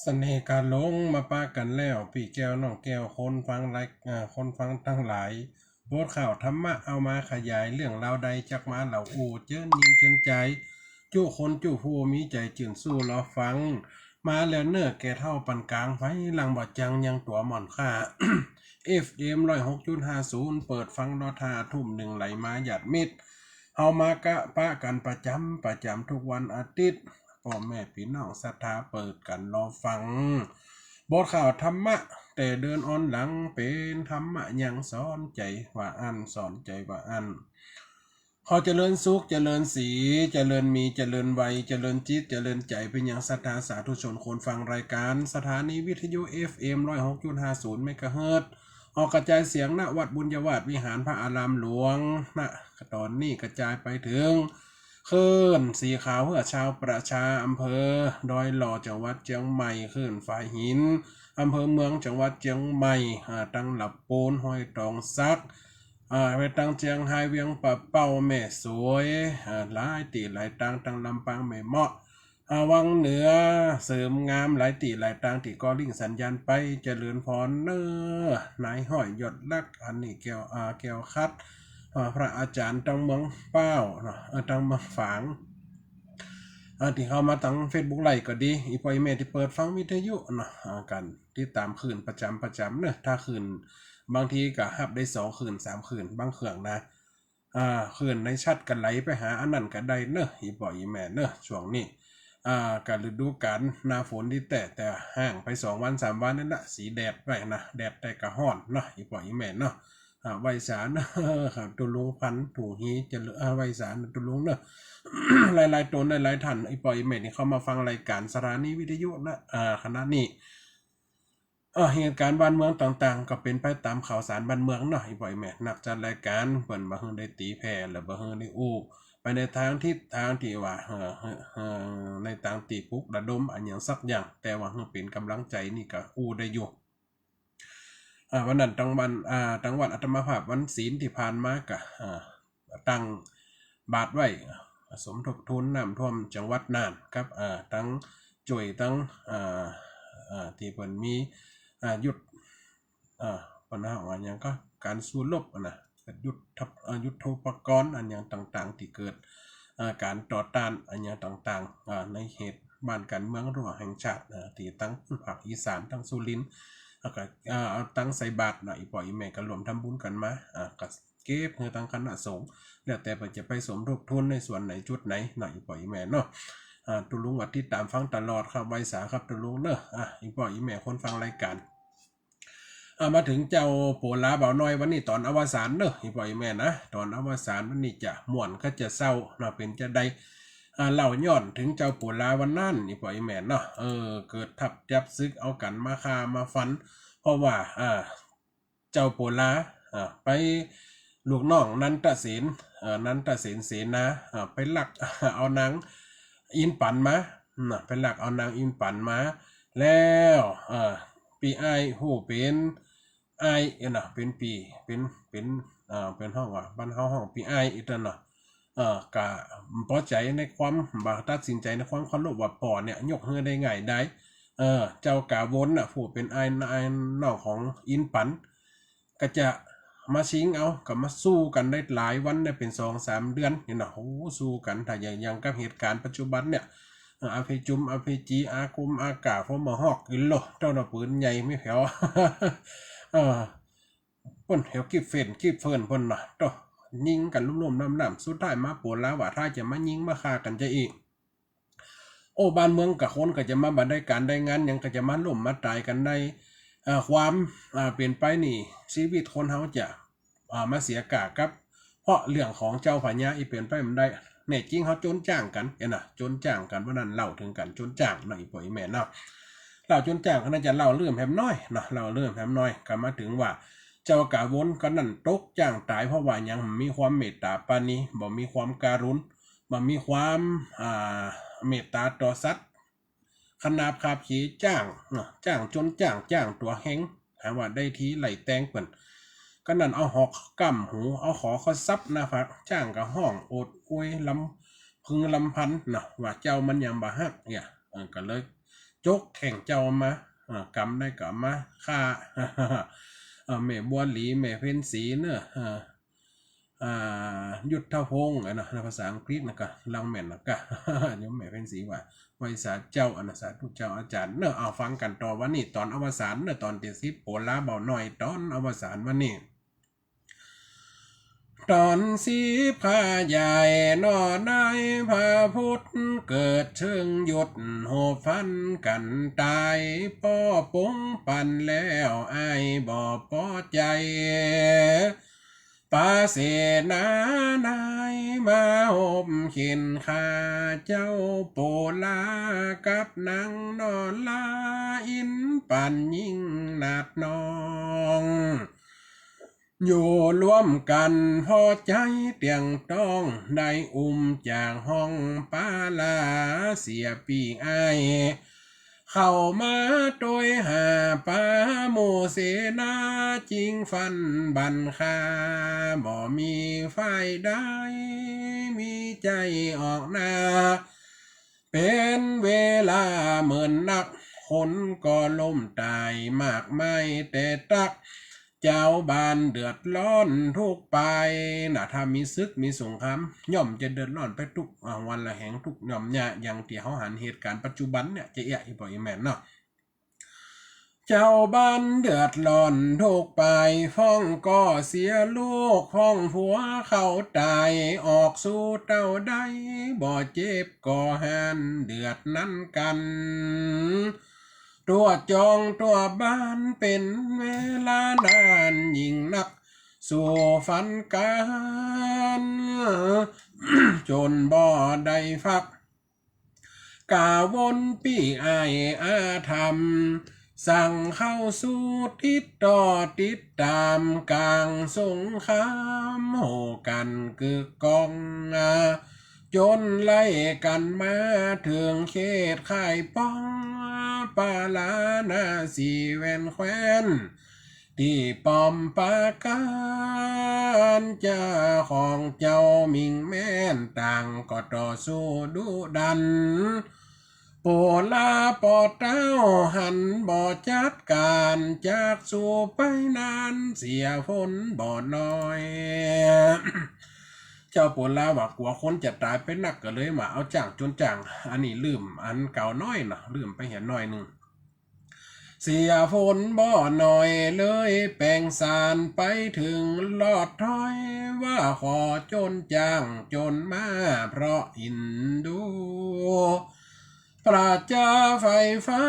เสน่ห์การหลงมาปากันแล้วพี่แก้วน้องแก้วคนฟังคนฟังทั้งหลายบทข่าวธรรมะเอามาขยายเรื่องราวใดจากมาเหล่าอูเจิ้นยิงเจิ้นใจจู้คนจู้ผู้มีใจจื่นสู้รอฟังมาแล้วเนื้อแก่เท่าปันกลางไฟหลังบ่จังยังตัวหม่อนค่า FM 106.50เปิดฟังรอทาทุ่มหนึ่งไหลมาหยาดมิดเอามากะปะกันประจำทุกวันอาทิตย์พ่อแม่พี่น้องศรัทธาเปิดกันรอฟังบทข่าวธรรมะแต่เดินอ่อนหลังเป็นธรรมะยังสอนใจว่าอันสอนใจว่าอันขอเจริญสุขเจริญสีเจริญมีเจริญวัยเจริญจิตเจริญใจเป็นอย่างศรัทธาสาธุชนคนฟังรายการสถานีวิทยุ FM 106.50เมกะเฮิรตซ์ออกกระจายเสียงณวัดบุญยวาสวิหารพระอารามหลวงณตอนนี้กระจายไปถึงคลื่นสีขาวเพื่อชาวประชาอำเภอดอยหล่อจังหวัดเชียงใหม่คลื่นฝายหินอำเภอเมืองจังหวัดเชียงใหม่ตั้งหลับปูนห้อยตองซักไปตั้งเชียงไฮ้เวียงปะเป้าแม่สวยหลายตีหลายตั้งลำปางแม่เหมาะวังเหนือเสริมงามหลายตีหลายตั้งตีก็ลิ่งสัญญาณไปเจริญพรเนอนายห้อยหยดลักอันนี้แก้วคัดพระอาจารย์ตังเมืองเป้าตังเมืองฝางที่เข้ามาตั้ง Facebook ไลฟ์ก็ดีอีพอยเมที่เปิดฟังวิทยุนะกันที่ตามคืนประจำเนอะถ้าคืนบางทีก็ฮับได้2คืน3คืนบางเครื่องนะคืนในชัดกันไหลไปหาอันนั้นก็ได้เนอะอีปอยอีแม่เนอะช่วงนี้การฤดูกาลหน้าฝนที่แต่ห่างไป2วัน3วันนั่นนะสีแดดไปนะแดดแต่ก็ร้อนเนาะอีปอยอีแม่เนาะไวสารครับตุลุงพันถูฮีจะไวสารตุลุงเนอะ หลายๆตนหลายๆท่านอีปอยอีเมทนี่เข้ามาฟังรายการสถานีวิทยุนะคณะนี้เหตุการณ์บ้านเมืองต่างๆก็เป็นไปตามข่าวสารบ้านเมืองเนาะอีปอยแม่นักจัดรายการเปิ่นบ่ฮู้ได้ตีแผ่หรือบ่ฮู้ได้อู้ไปในทางที่ว่าในทางตีปลุกระดมอันหยังสักอย่างแต่ว่าเป็นกำลังใจนี่ก็อู้ได้อยู่วันนั้นจังหวัดอาตมาภาพวันศีลที่ผ่านมาก็ตั้งบาทไว้สมทบทุนน้ำท่วมจังหวัดน่านครับทั้งจ่วยทั้งที่เพิ่นมีหยุดปัญหาอันหยังก็การสู้รบนะยุทโธปกรณ์อันหยังต่างๆที่เกิดการต่อต้านอันหยังต่างๆในเหตุบ้านการเมืองระหว่างแห่งชาติที่ตั้งภาคอีสานทั้งสุรินทร์แล้วก็เอาตั้งใส่บาตรอีปอยอีแม่ก็รวมทำบุญกันมาก็เก็บเพื่อตั้งคณะสงฆ์แล้วแต่จะไปสมทบทุนในส่วนไหนจุดไหนอีปอยอีแม่เนาะตุลุงวัดที่ตามฟังตลอดครับไวสาครับตุลุงเนอะอีปอยอีแม่คนฟังรายการมาถึงเจ้าโปลาเบาน้อยวันนี้ตอนอวสานเนอะอีปอยอีแม่นะตอนอวสานวันนี้จะม่วนก็จะเศร้าเป็นจะได้เล่าย้อนถึงเจ้าปุลาวันนั้นนี่ปล่อยแม่นเนาะเกิดทับจับซึกเอากันมาฆ่ามาฟันเพราะว่าเจ้าปุลาไปลูกน้องนันตเสนเสนาไปลักเอานางอินปันมาไปลักเอานางอินปันมาแล้วปีไอหูเป็นไอนะเป็นปีเป็นห้องว่าบ้านเฮาห้องปีไออีกเนาะกะพอใจในความตัดสินใจในความเคารพว่าปอเนี่ยยกเฮือได้ง่ายได้เจ้ากาวนผู้เป็นไอ้น้องของอินปันก็จะมาชิงเอากับมาสู้กันได้หลายวันได้เป็น2-3 เดือนเนี่ยนะโอ้สู้กันถ้าอย่างกับเหตุการณ์ปัจจุบันเนี่ยอาเพจุมอาเพจีอาคุมอากาฟอมาฮอกกินโลเจ้าหน้าปืนใหญ่ไม่แผ่วพ่นเหี่ยวกีบเฟินพ่นน่ะต่อยิงกันลุ่มๆน้ำสุดท้ายมาปวดแล้วว่าถ้าจะมายิงมาฆ่ากันจะอีกโอ้บ้านเมืองกับคนก็จะมาบันได้การได้งานยังก็จะมาล่มมาตายกันได้ความเปลี่ยนไปนี่ชีวิตคนเฮาจะมาเสียกากับเพราะเรื่องของเจ้าพญาอีเปลี่ยนไปมันได้เนี่ยจริงเขาจนจ้างกันนะจนจ้างกันว่านั้นเล่าถึงกันจนจ้างหน่อยปล่อยแม่เนาะเล่าจนจ้างก็น่าจะเล่าเรื่องแหมน้อยเนาะเล่าเรื่องแหมน้อยก็มาถึงว่าเจ้ากาวนก็นั่นตกจ้างตายเพราะว่ายังมีความเมตตาปานีบ่มีความการุณบ่มีความเมตตาต่อสัตว์ขนาบขาบขี่จ้างจ้างจนจ้างตัวแห้งหาว่าได้ทีไหลแตงเปิ่นก็นั่นเอาหอกกำหูเอาขอเขาซับนะครับจ้างกับห้องโอดอวยลำพึงลำพันว่าเจ้ามันยังบ่ฮักเนี่ยก็เลย จกแข่งเจ้ามากำได้กำมาฆ่าแม่บัวหลีแม่เพ็ญศรีเนอะยุทธพงศ์นะภาษาอังกฤษนะกะลังแม่นนะกะเดี๋ยวแม่เพ็ญศรีว่าไว้สาเจ้าสาธุเจ้าอาจารย์เนอะเอาฟังกันต่อวันนี้ตอนอวสานเนอะตอนที่10โปลาเบาหน่อยตอนอวสานวันนี้ตอนสีพาใหญ่นอได้พาพุทธเกิดเชิงหยุดโหฟันกันตายป้อปงปันแล้วไอ้บ่อป้อใจปาเสนานายมาห่มขินข้าเจ้าโปลากับนางนอนลาอินปันยิ่งนาดนองอยู่ร่วมกันพอใจเตียงต้องได้จากห้องปาลาเสียปีไอเข้ามาโดยหาปาโมเสนาจริงฟันบันคาบ่มีไฟได้มีใจออกหน้าเป็นเวลาเหมือนนักคนก็ล้มตายมากไม่แต่ตักเจ้าบ้านเดือดร้อนทุกไปนะถ้ามีซึกมีสงครามย่อมจะเดือดร้อนไปทุกวันละแห่งทุกย่อมเนี่ยอย่างที่เขาหันเหตุการณ์ปัจจุบันเนี่ยจะอีบ่อยแม่นเนาะเจ้าบ้านเดือดร้อนทุกไปฟ้องก็เสียลูกฟ้องผัวเขาตายออกสู่เต้าได้บ่เจ็บก็หันเดือดนั้นกันตัวจองตัวบ้านเป็นเวลานานยิ่งนักสู่ฝันกันจนบ่ได้ฟักกาวนปีไออาธรรมสั่งเข้าสู่ติดต่อติดตามกลางสงครามโหกันกึกกองจนไล่กันมาถึงเขตข่ายป้องปาลานาสีแวนแควนที่ป้อมปาการเจ้าของเจ้ามิงแม่นต่างก็ต่อสู้ดุดันโปลาปอเต้าหันบ่อจัดการจากสู่ไปนานเสียฝนบ่อน้อยเจ้าโปลาว่ากลัวคนจะตายไปนักก็เลยมาเอาจ้างจนจ้างอันนี้ลืมอันเก่าน้อยนะลืมไปเห็นน้อยหนึ่งเสียฝนบ่อหน่อยเลยแปลงสารไปถึงลอดถ้อยว่าขอจนจ้างจนมาเพราะอินดูพระเจ้าไฟฟ้า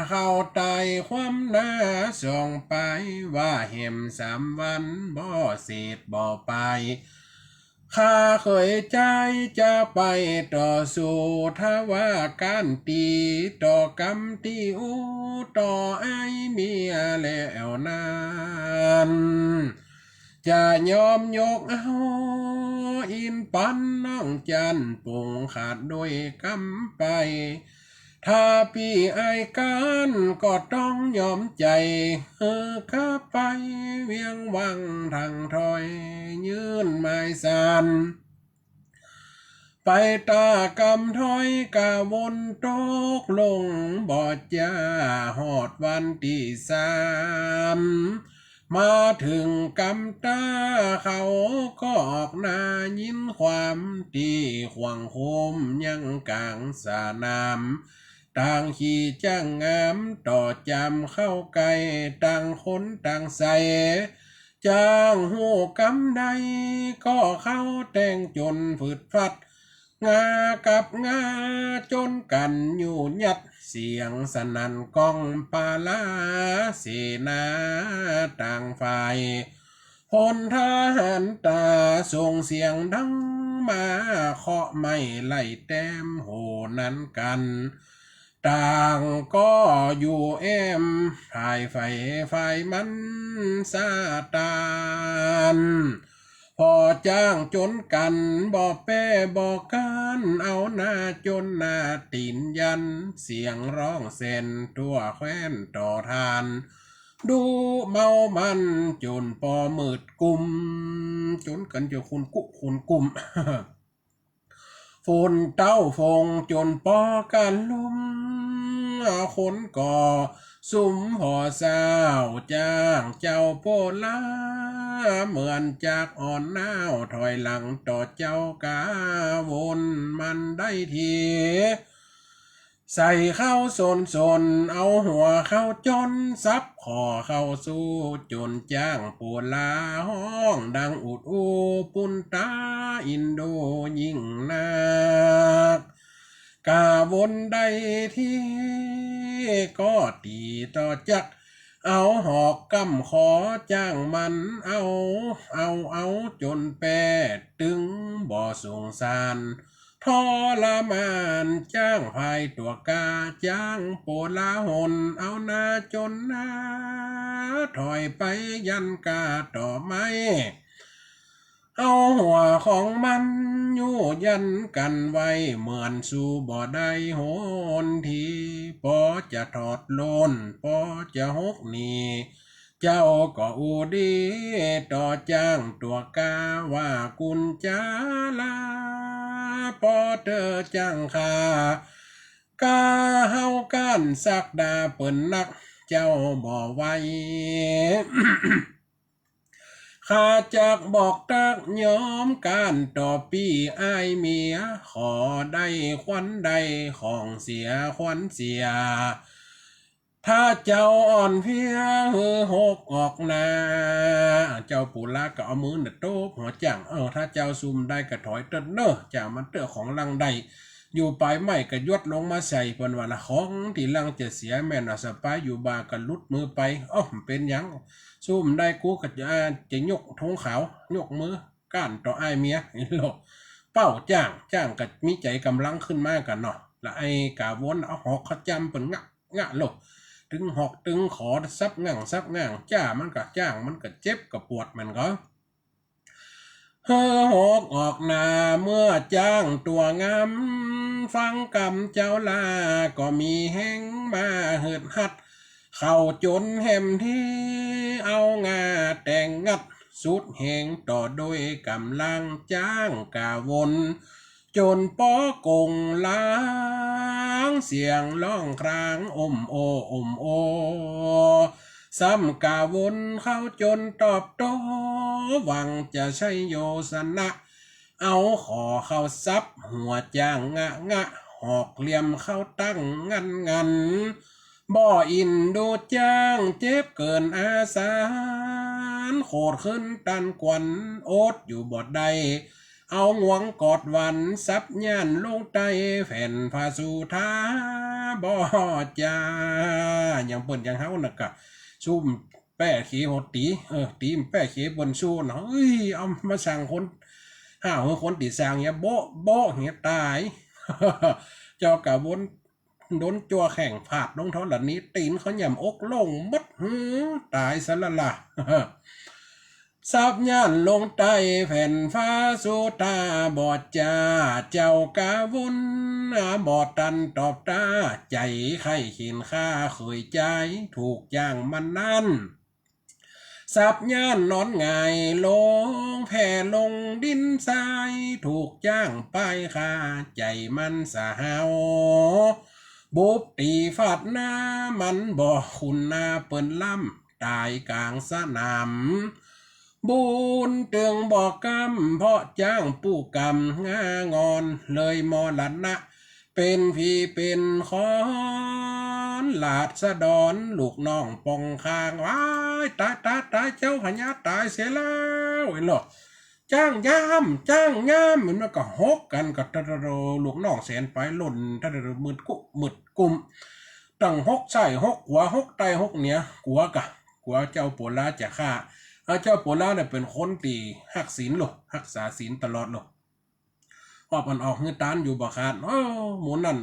เข้าตายความหน้าส่องไปว่าเห็ม3 วันบ่เศษบ่ไปข้าเคยใจจะไปต่อสู้ถ้าว่าการตีต่อกรรมที่ต่อไอเมียแล้วนั้นจะยอมยกเอาอินปันน้องจันปุ่งขาดด้วยกำไปถ้าพี่ไอกันก็ต้องยอมใจข้าไปเวียงวังทางถอยยืนไม้สันไปตากำถอยกาวนตกลงบ่อจ้าหอดวันที่3มาถึงกำตาเขาก็ออกหน้ายินความที่ขวางโคมยังกลางสนามต่างขี่จ้างงามต่อจำเข้าไกลต่างคนต่างใส่จ้างหูกำใดก็เข้าแต่งจนฝืดฟัดงากับงาจนกันอยู่ยัดเสียงสนั่นกองปาลาเสนาต่างฝ่ายพลทหารตาส่งเสียงดังมาเคาะไม่ไล่แต้มโหนั้นกันต่างก็อยู่ฝ่ายไฟฝ่ายมันซาตานพอจ้างจนกันบ่แป้บ่กันเอาหน้าจนหน้าตีนยันเสียงร้องเส้นตัวแคว้นต่อทานดูเมามันจนปอมืดกุมจนกันจะคุณกุคุณกุม ฝนเต้าฟงจนปอกันลุ่มคนก่อสุมพอสาวจ้างเจ้าโปลาเหมือนจากอ่อนหนาวถอยหลังต่อเจ้ากาวนมันได้ทีใส่เข้าโซนเอาหัวเข้าจนซับคอเข้าสู้จนจ้างปวดลาห้องดังอุดอูปุนตาอินโดยิ่งนักกาวนได้ที่ก็ตีต่อจักเอาหอกกำขอจ้างมันเอาจนแปดตึงบ่สงสารทรมานจ้างภายตัวกาจ้างโปลาหนเอาหน้าจนหน้าถอยไปยันกาต่อไม้เอาหัวของมันอยู่ยันกันไว้เหมือนสู่บ่ได้โหนทีพอจะถอดโลนพอจะหกหนีเจ้าก็อูดีต่อจ้างตัวกาว่ากุญจาลาพอเธอจ้างข้ากาเฮากันสักดาเปิ่นนักเจ้าบ่ไว้ ข้าจักบอกตักยอมการต่อปีอ้ายเมียขอได้ควันใดของเสียควันเสียถ้าเจ้าอ่อนเพียหือหกออกนาเจ้าปูลาก็เอามือโต๊ะหัวจังถ้าเจ้าซุ่มได้ก็ถอยเติ้นเนอะเจ้ามันเตอของลังใดอยู่ปลายไม้ก็ยดลงมาใส่เพิ่นว่าละของที่ลังจะเสียแม่นสปายอยู่บาก็ลุดมือไปเป็นหยังซุ่มได้กูก็จะยกธงขาวยกมือก้านต่ออ้ายเมียนี่โลเป้าจ้างก็มีใจกำลังขึ้นมากันเนาะละไอ้กาวนเอาหอกเขาจำเปิ้นงะโลตึงหอกตึงขอซับง่างจ้ามันก็จ้างมันก็เจ็บก็ปวดมันก็เฮอหอกออกหน้าเมื่อจ้างตัวงามฟังกำเจ้าลาก็มีแห้งมาเหิดหัดเข้าจนแหมที่เอางาแต่งงัดสุดแหงต่อโดยกำลังจ้างกาวนจนปอกงล้างเสียงร้องครางอมโอซ้ำกาวนเข้าจนตอบโตหวังจะใช้โยสนะเอาขอเข้าซับหัวจ้างงะหอกเหลี่ยมเข้าตั้งงันบ่อินดูจ้างเจ็บเกินอาสารโคตรขึ้นตันกวนโอดอยู่บดใดเอางวงกอดวันซับย่านลงใต้แผ่นผ้าสุธาบ่จ้าอย่างเปิ่นอย่างเฮาน่ะกะซุ่มแป้เขโหตีตีมแป้เขบนชูเนาะเอามาสั่งคนคนตีสั่งเนี่ยโบเหี้ยตาย เจ้ากะวนโดนจัวแข่งผาดลงท้องหลันนี้ตีนเขาหย่ำอกลงมัดตายซะละล่ะ ซับย่านลงใต้แผ่นฟ้าสุตาบอดจ้าเจ้ากาวนบอดตันตอบตาใจไข้ขินข้าเคยใจถูกย่างมันนั่นซับย่านนอนง่ายลงแผ่ลงดินทรายถูกจ้างไปข้าใจมันสาหาวบุบตีฟาดหน้ามันบ่คุณหน้าเปิ้นล่ำตายกลางสนามบุญเตืองบอกกำเพราะจ้างผู้กำงางอนเลยมรณะเป็นพี่เป็นขอนหลาดสะดอนลูกน้องปองคางว้ายตายเจ้าพญาตายเสียแล้วเห็นหรอจ้างยามเหมือนมันก็ฮกกันกับตะโรลูกน้องแสนไปหล่นตะโรมืดกุมตั้งฮกใส่ฮกหัวฮกไตฮกเนี้ยกลัวเจ้าปัวลาจะฆ่าเจ้าปัวลาเนี่ยเป็นคนตีหักศีลหรอหักษาศีลตลอดหรอออกมันออกเงือตานอยู่บ่ขาดหมูนั่น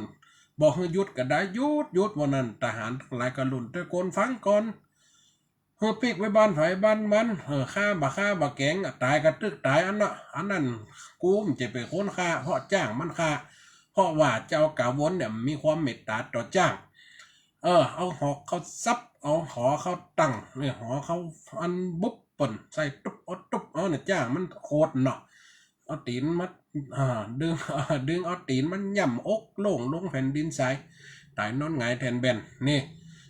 บอกให้หยุดก็ได้หยุดวันนั้นทหารหลายกระลุ่นตะโกนฟังก่อนปิกไว้บ้านไผบ้านมันฆ่าบ่แกงตายกระตึกตายอันนั้นกูมจะเป็นคนฆ่าเพราะจ้างมันฆ่าเพราะว่าเจ้ากาวนเนี่ยมีความเมตตาต่อจ้างเอาหอกเขาซับเอาหอเขาตั้งเนี่ยหอเขาอันบุ๊บป่นใส่ตุ๊บเนี่ยจ้างมันโคตรเนาะเอาตีนมัด ดึงดึงเอาตีนมันย่ำอกโล่งลงแผ่นดินทรายตายนอนหงายแทนแบนนี่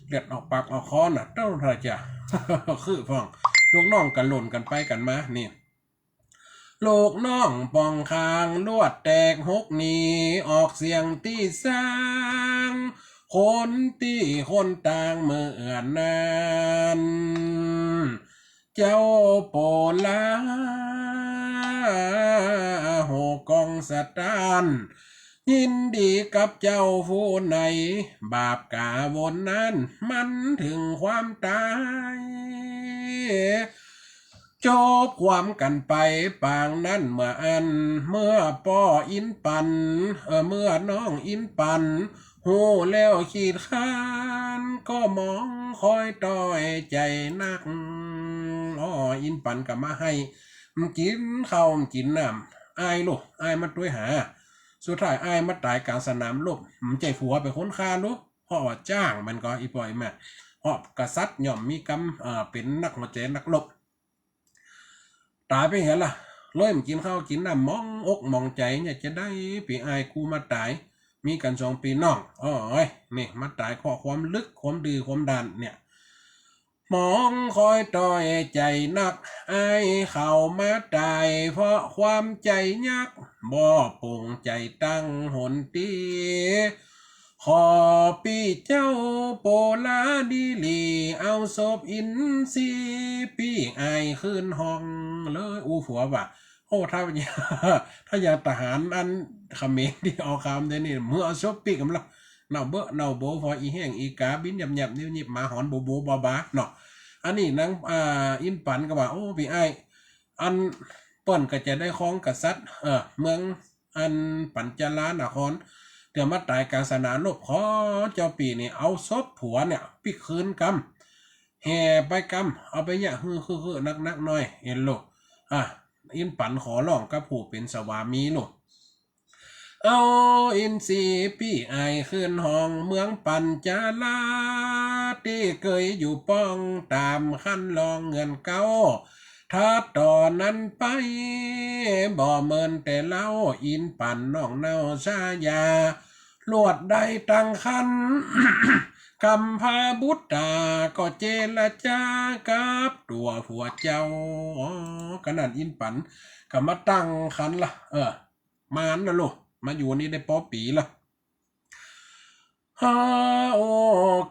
เลือดออกปากออกคอน่ะเต้าพระจ้า คือฟ้องลูกน้องกันหล่นกันไปกันมานี่ลูกน้องปองคางลวดแตกหกหนีออกเสียงตีสร้างคนตีคนต่างเมื่อนนานเจ้าโปลาโหกองสตานยินดีกับเจ้าผู้ไหนบาปกาวนนั้นมันถึงความตายจบความกันไปปางนั้นเมื่ออันเมื่อป้ออินปันเมื่อน้องอินปันหูแล้วขีดข้านก็มองคอยต้อยใจนักอินปันก็มาให้กินข้าวกินน้ำอายลูกอายมาด้วยหาสุดท้ายอายมาตายกลางสนามรบใจผัวไปค้นคาลูกเพราะว่าจ้างมันก็อีปล่อยแม่เพราะกษัตริย์ย่อมมีกรรมเป็นนักหัวใจนักรบตายไปเห็นล่ะเลยมันกินข้าวกินน้ำมองอกมองใจเนี่ยจะได้ปีอายกูมาตายมีกัน2 ปีน้องนี่มาตายข้อความลึกความดื้อความดันเนี่ยมองคอยต่อยใจนักไอเข้ามาตายเพราะความใจยักบ่ปงใจตั้งหนตีขอปีเจ้าโปลาดีลีเอาศพอินซีปีไอขึ้นห้องเลยผัวว่ะถ้าอย่างทหารอันเขมรที่เอาคำเดี๋ยวนี้เมื่อเอาศพปีกำลังเนาโบพออีแห้งอีกาบินหยับนิ้วหยิบมาหอนโบบบาบาเนาะอันนี้นางอินปันก็ว่าพี่ไออันเปิ้นก็จะได้ครองกษัตริย์เมืองอันปัญจลานครเดี๋ยวมาตายกลางสนามรบขอเจ้าปีนี่เอาศพผัวเนี่ยปีคืนกำแห่ไปกำเอาไปเนี่ยคือนักหน่อยเห็นลูกอินปันขอร้องกับผู้เป็นสวามีลูกเอาอินซีพี่ไอขึ้นห้องเมืองปัญจลาที่เคยอยู่ป้องตามขั้นลองเงินเก้าถ้าต่อนนั้นไปบ่เมินแต่เล่าอินปันน้องเนาชายาลวดได้ตั้งคัน กำพาบุตตาก็เจรจากับตัวผัวเจ้าขนาดอินปันก็มาตั้งคันละมานะลูกมาอยู่นี่ได้ปีละโอ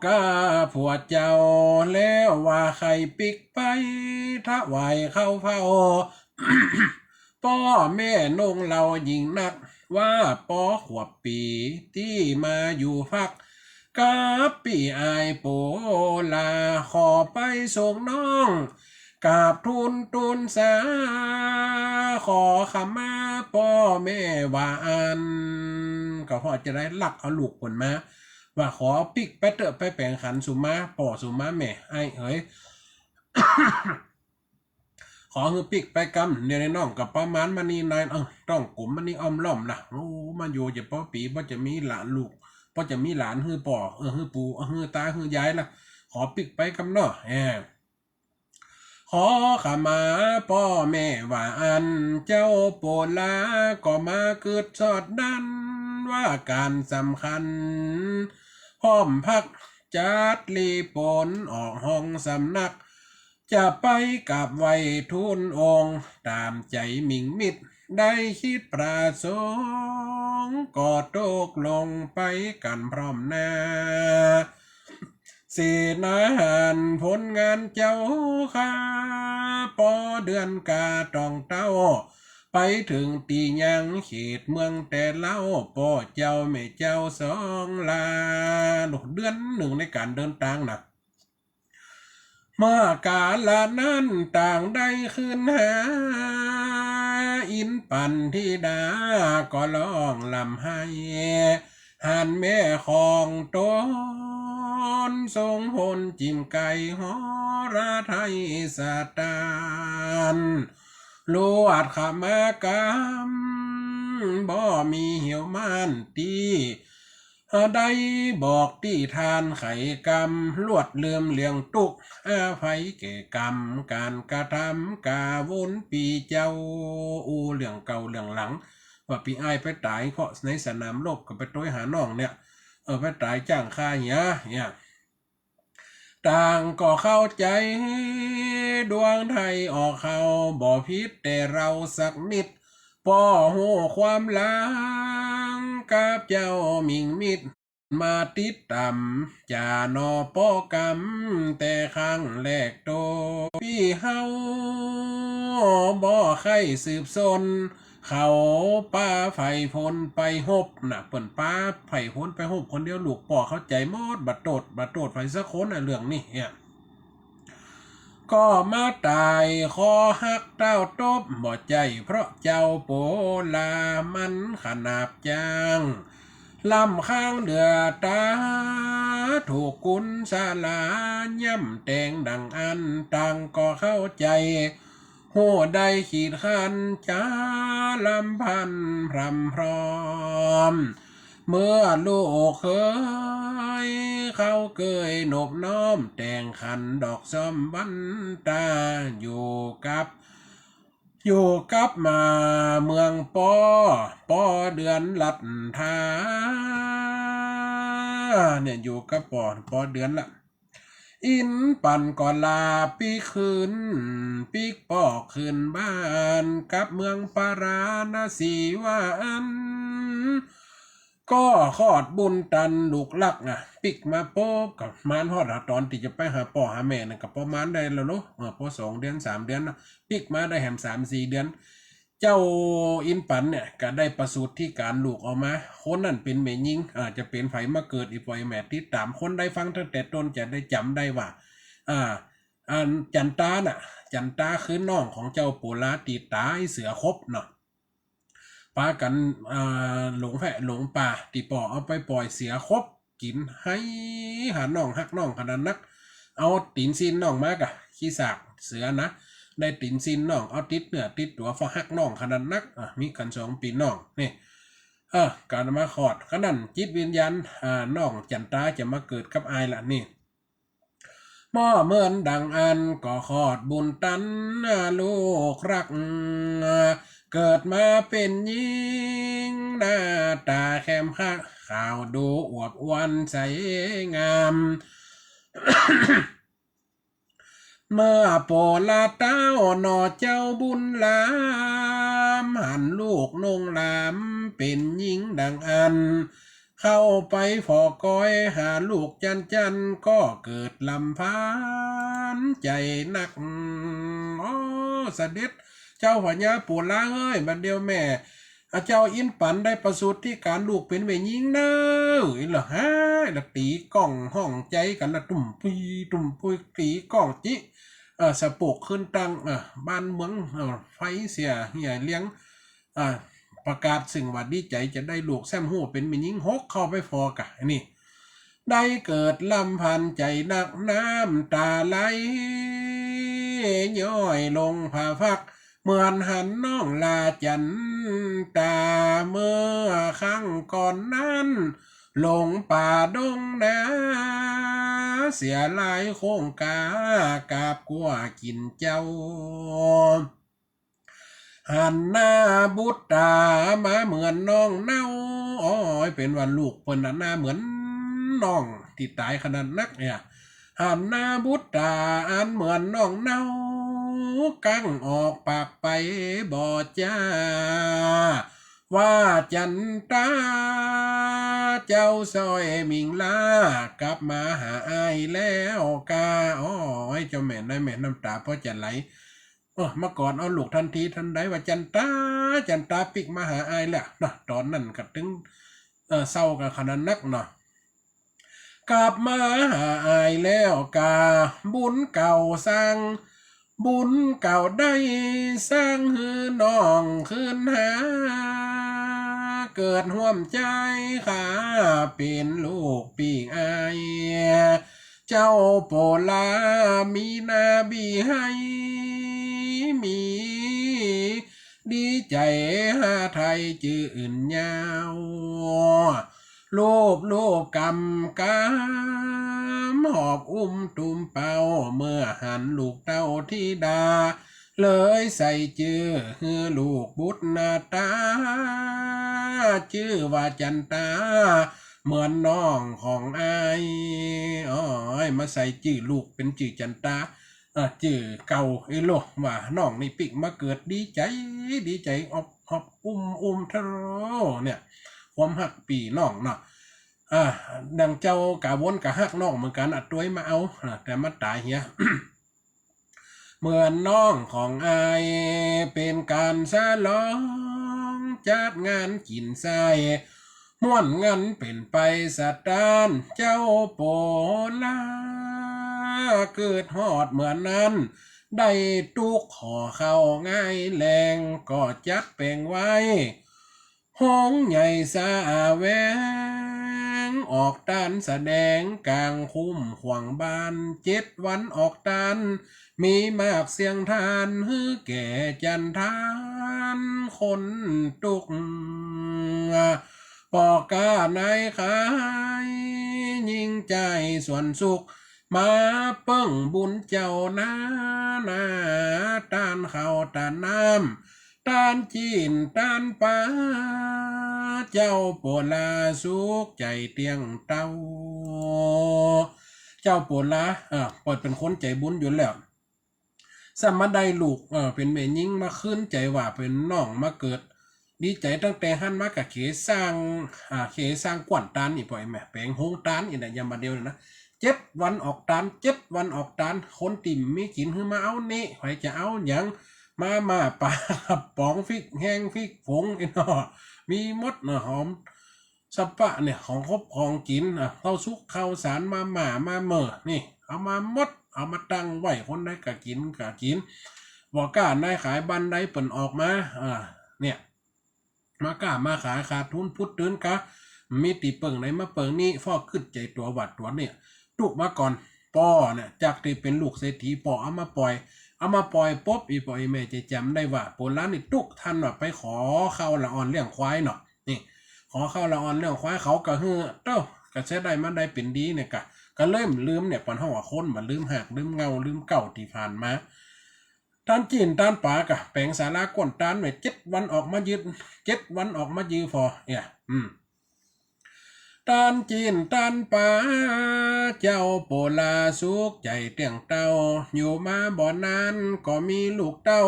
กาผัวเจ้าแล้วว่าใครปิกไปถ้าไหวเข้าเฝ้า พ่อแม่นงเรายิงนักว่าขวบปีที่มาอยู่ฟักกับปีไอโปลาขอไปส่งน้องกราบทุนสาขอขมาพ่อแม่ว่าอันก็พอจะได้ลักเอาลูกผลมาว่าขอปิกไปเตอะไปแปลงขันสุมาป่อสุมาแม่ไอเฮ้ย ขอคือปิกไปกำเดี๋ยวในน้องกับประมาณมันนี่นายต้องกลุ่มมันนี่อ้อมล้อมล่ะมันอยู่จะป้อปีป้อจะมีหลานลูกป้อจะมีหลานฮือป่อฮือปูฮือตาฮือยายล่ะขอปิกไปกำเนาะขอขมาพ่อแม่ว่าอันเจ้าโปลาก็มาเกิดสอดดันว่าการสำคัญพร้อมพักจัดลีปนออกห้องสำนักจะไปกับไว้ทุนองค์ตามใจมิงมิดได้คิดประสงค์ก็ตกลงไปกันพร้อมหน้าเสนาผลงานเจ้าข้าปอเดือนกาตองเต้าไปถึงตียังเขตเมืองแต่เล่าป่อเจ้าแม่เจ้า2 ลาเดือน1ในการเดินทางนะเมื่อกาลนั้นต่างได้ขึ้นหาอินปันธิดาก็ร้องลำให้หันแม่ของตนทรงพลจิ้มไก่หอราไทยสตานลวดขมากรรมบ่มีเหี่ยวมันตีได้บอกที่ทานไข่กรรมลวดเลื่อมเลียงตุกภัยแก่กรรมการกระทำกาวนปีเจ้าเรื่องเก่าเรื่องหลัง ว่าปีอ้ายไปตายเคาะในสนามรบก็ไปต้อยหาน้องเนี่ยไปตายจ้างค่าเนี่ยต่างก็เข้าใจดวงไทยออกเขาบ่พิษแต่เราสักนิดป่อหูความหลังกับเจ้ามิงมิดมาติดต่ำจานอป้อกำแต่ครั้งแรกโตพี่เฮาบ่ใครสืบสนเขาป้าไผ่พลไปหบน่ะเปิ่นป้าไผ่พลไปหบคนเดียวลูกป่อเข้าใจหมดบัดโตดไผ่สักคนเรื่องนี้เนี่ยก็มาตายคอหักเต้าตบบ่ใจเพราะเจ้าโปลามันขนาบจางลำข้างเดือตาถูกกุนสาลาย่ำแตงดังอันต่างก็เข้าใจหัวใดขีดขันจ้าลำพันพรำพร้อมเมื่อลูกเคยเขาเกยนบน้อมแต่งขันดอกซ้อมบันตาอยู่กับมาเมืองปอเดือนลัดทาเนี่ยอยู่กับปอเดือนละอินปั่นก่อนลาปีคืนปีกปอกคืนบ้านกับเมืองปาราณสีวานก็ขอดบุญตันลูกลักปิกมาโป๊กกับมานฮอดตอนที่จะไปหาป่อหาแม่กับประมาณได้แล้วเนาะพอ2 เดือน 3 เดือนปิกมาได้แหม3-4 เดือนเจ้าอินปันเนี่ยก็ได้ประสูติที่การลูกออกมาคนนั่นเป็นแม่ยิงจะเป็นไผมาเกิดอีปล่อยแม่ติดตามคนได้ฟังตั้งแต่ต้นจะได้จำได้ว่าจันตาคือน้องของเจ้าปุราตีตาเสือคบเนาะปากันหลงแพะหลงป่าตีปอเอาไปปล่อยเสียคบกินให้หาน้องฮักน้องขนาดนักเอาตีนซีนน้องมากขี้สากเสือนะได้ตีนซีนน้องเอาติดเนื้อติดตัวฟ้าฮักน้องขนาดนักมีกัน2 ปีน้องนี่การมาขอดขนาดจิตวิญญาณน้องจันตาจะมาเกิดกับอายละนี่หม้อเหมือนดังอันก็ขอดบุญตันลูกรักเกิดมาเป็นหญิงหน้าตาแคมข้าข่าวดูอวบอ้วนใสงาม เมื่อโปลาเต้าหนอเจ้าบุญลามหันลูกนงลามเป็นหญิงดังอันเข้าไปฝอกอยหาลูกจันก็เกิดลำพานใจนักเสด็จเจ้าพญาปูลาเอ้ยบัดเดียวแม่เจ้าอินปันได้ประสูติที่การลูกเป็นแม่ยิงเนอะเหรอฮะละตีกล้องห้องใจกันละตุ่มปุยตีกล้องจิสะโปกขึ้นตั้งบ้านเมืองไฟเสียเหี่ยเลี้ยงประกาศสิ่งว่าดีใจจะได้ลูกแซมหูเป็นแม่ยิง6เข้าไปฟอกะนี่ได้เกิดลำพันใจนักน้ำตาไหลย้อยลงผ่าฟักเหมือนหันน้องลาจันตาเมื่อครั้งก่อนนั้นลงป่าดงนาเสียลายโคงกากาบกัวกินเจ้าหันหน้าบุตตามาเหมือนน้องเน่าเป็นวันลูกเพิ่นหน้าเหมือนน้องที่ตายขนาดนักเนี่ยหันหน้าบุตตาอันเหมือนน้องเน่ากังออกปากไปบ่จ้าว่าจันตาเจ้าซอยมิงลากลับมาหาอายแล้วกาให้เจ้าแม่ได้แม่น้ำตาเพราะจะไหลมาก่อนเอาลูกทันทีทันใดว่าจันตาปิกมาหาอายแล้วนะตอนนั้นก็ถึงเศร้ากับขนาดนักเนาะกลับมาหาอายแล้วกาบุญเก่าสร้างบุญเก่าได้สร้างฮือน้องคืนหาเกิดห่วมใจข้าเป็นลูกปีกอายเจ้าโปลามีนาบีให้มีดีใจหาไทยจื่ออื่นยาวโลบกำกามหอบตุ่มเป่าเมื่อหันลูกเต้าที่ดา เลยใส่จื้อฮือลูกบุตรนาตาชื่อว่าจันตาเหมือนน้องของอายอ๋อยมาใส่จื้อลูกเป็นจื้อจันตาจื้อเก่าไอ้โลกว่าน้องนี่ปิกมาเกิดดีใจดีใจอบทะโรเนี่ยความหักปีน้องเนาะดังเจ้ากะวนกะหักน้องเหมือนกันอัดตัวมาเอาแต่มาตายเฮีย เหมือนน้องของอายเป็นการฉลองจัดงานกินไส้ม่วนเงินเป็นไปสตานเจ้าโปลาเกิดฮอดเหมือนนั้นได้ตุกขอเข้าง่ายแรงก็จัดแปลงไว้ห้องใหญ่สาแวงออกตานแสดงกลางคุ้มขวางบาน7 วันออกตานมีมากเสียงทานฮือแก่จันทานคนตุกปอกาในขายยิ่งใจส่วนสุขมาเปิ้งบุญเจ้านาตานเขาตานน้ำตานจีนตานปลาเจ้าโปลาสุขใจเตียงเต้าเจ้าโปลาปล่อยเป็นคนใจบุญอยู่แล้วสมาได้ลูกเป็นแม่ยิ่งมาขึ้นใจว่าเป็นน้องมาเกิดดีใจตั้งแต่หันมากะเขสร้างสร้างกวนตานอีปล่อยแม่แปลงโฮงตานอีน่ะยามมาเดียวนะ7 วันออกตาน7 วันออกตานคนติ่มมีกินคือมาเอานี่ใครจะเอาอย่างมาปลาป๋องฟิกแห้งฟิกผงไอ้เนาะมีมดหอมสับปะเนี่ยของครบของกินข้าวซุกข้าวสารมาเมื่อนี่เอามามดเอามาตั้งไว้คนได้กะกินบอกกล้านายขายบันไดเปิ่นออกมาเนี่ยมากล้ามาขายขาดทุนพุดเดินกะมีตีเปิงไหนมาเปิงนี่ฟอกขึ้นใจตัววัดตัวเนี่ยตุกมาก่อนป่อเนี่ยจากที่เป็นลูกเศรษฐีป่อเอามาปล่อยปุ๊บอีปล่อยแม่จะจำได้ว่าโบราณนี่ตุกท่านว่าไปขอเข้าละอ่อนเลี้ยงควายเนาะนี่ขอเข้าละอ่อนเลี้ยงควายเขาก็เฮ้อเต้าก็ใช้ได้มาได้เป็นดีเนี่ยก็เริ่มลืมเนี่ยปันห้องว่าคนมาลืมหักลืมเงาลืมเก่าที่ผ่านมาตานจีนตานป่ากะแปลงสาราก้นตานไว้7 วันออกมายืน7 วันออกมายืนพอเนี่ยตานจีนตานป่าเจ้าโปลาสุกใจเตียงเต้าอยู่มาบ่อนนั้นก็มีลูกเต้า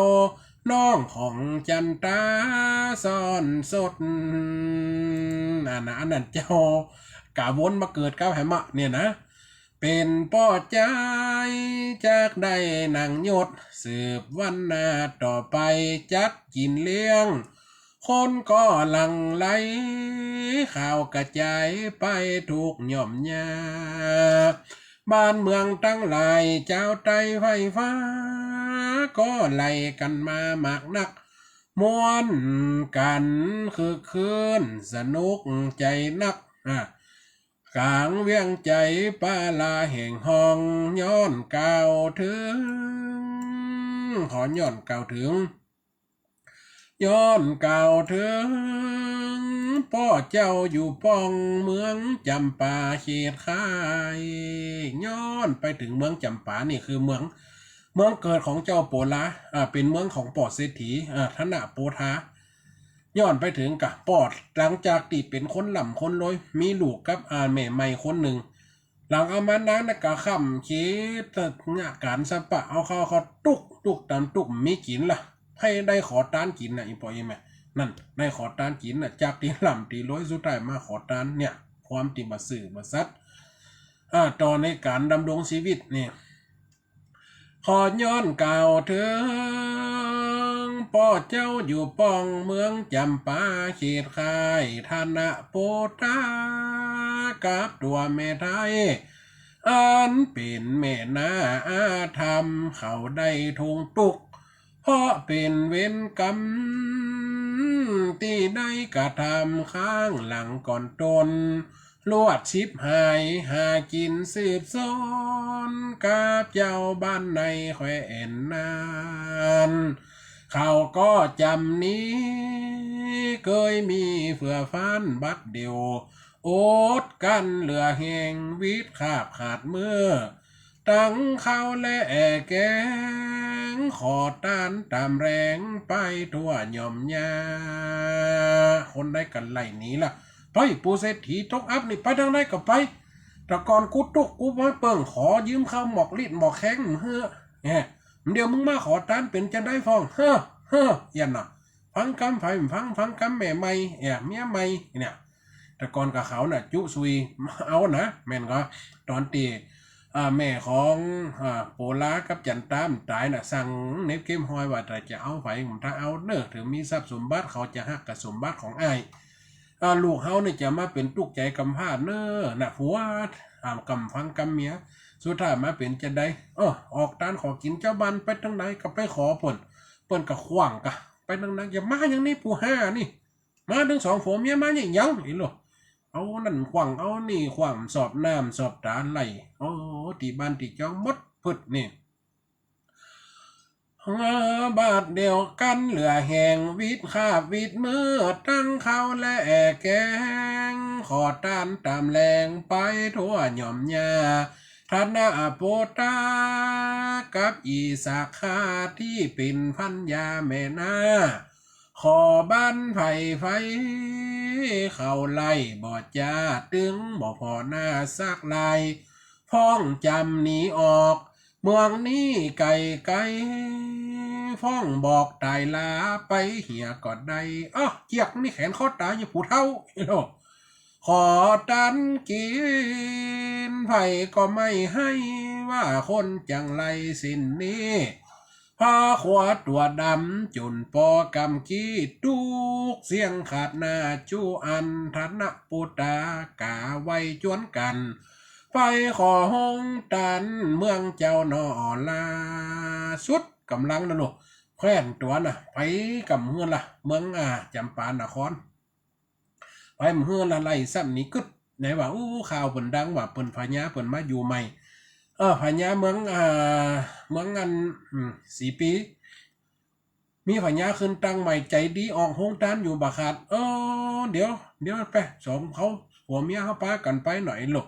น้องของจันตาซ่อนสดอันนั้นเจ้ากะวนมาเกิดก้าวแหมะเนี่ยนะเป็นป้อใจจากได้นางยศสืบวันหน้าต่อไปจัดกินเลี้ยงคนก็หลั่งไหลข่าวกระจายไปทุกหย่อมยาบ้านเมืองตั้งหลายเจ้าไตไฟฟ้าก็ไล่กันมามากนักม่วนกันคือคืนสนุกใจนักกลางเวียงใจปาลาแห่งห้องย้อนเก่าถึงขอย้อนเก่าถึงพ่อเจ้าอยู่ป้องเมืองจำปาเขตค่ายย้อนไปถึงเมืองจำปานี่คือเมืองเกิดของเจ้าโปลาเป็นเมืองของปอดเศรษฐีธนะโปธาย้อนไปถึงกับปอดหลังจากที่เป็นคนหล่ำคนรวยมีลูกกับแม่ใหม่คนหนึ่งหลังเอามานั้นกะค่ำคิดงะการสปะเอาเขาตุกตามตุกมีกินล่ะให้ได้ขอตานกินอีปอยแม่นั่นได้ขอตานกินจากที่หล่ำที่รวยสุดท้ายมาขอตานเนี่ยความติมาสื่อมาซัดตอนในการดำรงชีวิตเนี่ยขอย้อนเก่าถึงพ่อเจ้าอยู่ป้องเมืองจำปาเขตค่ายธนะโปตากับตัวแม่ไทยอันเป็นแม่นาอาธรรมเขาได้ทงตุกเพราะเป็นเว้นกรรมที่ได้กระทำข้างหลังก่อนตนลวดชิบหายหากินสืบซ้อนกับเจ้าบ้านในแคว้นนานเขาก็จำนี้เคยมีเฟื่อฟันบัดเดียวโอดกันเหลือแห่งวิทย์ขาบขาดเมื่อตั้งเขาและแกง งขอตานตามแรงไปทั่วหย่อมยาคนได้กันไหลนี้ล่ะไปปูเศรษฐีทกอัพนี่ไปทางไหนก็ไปแต่ก่อนกูตุกกูมาเปิ่งขอยืมข้าวหมอกลิดหมอกแข้งเฮ้อเนี่ยเดี๋ยวมึงมาขอตานเป็นจะได้ฟองเฮ้อยันน่ะฟังคำไผ่ฟังคำแม่ไม่เมียไม่เนี่ยแต่ก่อนกับเขาน่ะจุซุยเอานะแม่นก็ตอนตีแม่ของโปลากับจันตามตายน่ะสั่งเน็บเข้มหอยว่าแต่จะเอาไฟถ้าเอาเน้อถึงมีทรัพย์สมบัติเขาจะหักกับสมบัติของอ้ายลูกเฮาเนี่ยจะมาเป็นตุกใจกำพร้าเน้อน่ะผัวกำฟังกำเมียสุดท้ายมาเป็นจะได้ออกตานขอกินเจ้าบันไปทางไหนก็ไปขอเปิ่นก็ขว่างกะไปทางไหนอย่ามาอย่างนี้ผู้ห้านี่มาถึงสองผัวเมียมาอย่างยังอีหรอเอานั่นขว่างเอานี่ขว่างสอบน้ำสอบตาไหลตีบ้านตีจ้องมดพึดนี่บาทเดียวกันเหลือแหงวิดขาบวิดมือตั้งเขาและแกงขอตานตามแรงไปทั่วหย่อมยาท่านนาโปตากับอีสาขาที่เป็นพันยาแม่นาขอบ้านไผ่ไฟเข้าไล่บ่จ้าตึงบ่พอหน้าซักลายพ้องจำหนีออกเมืองนี้ไก่ฟ้องบอกตายลาไปเหี่ยก่อนใดเจียกนี่แขนข้อตายอยู่ผู้เท่าขอตันกินไผ่ก็ไม่ให้ว่าคนจังไรสิ้นนี้พาขวาตัวดำจุนปอกำกี้ตุกเสียงขาดหน้าจูอันธนปุตตากาไว้จวนกันไปขอหงตันเมืองเจ้านอลาสุดกำลังนะลูกแคว้นตัวน่ะไปกับเมืองล่ะเมืองจำปานครไปเมืองละไล่ซ้ำนี้กึดไหนว่าข่าวเปิ่นดังว่าเปิ่นพญาเปิ่นมาอยู่ใหม่พญาเมืองงาน4 ปีมีพญาขึ้นตั้งใหม่ใจดีออกโฮงตานอยู่บาขาดเดี๋ยวไปสองเขาผัวเมียเขาป้ากันไปหน่อยลูก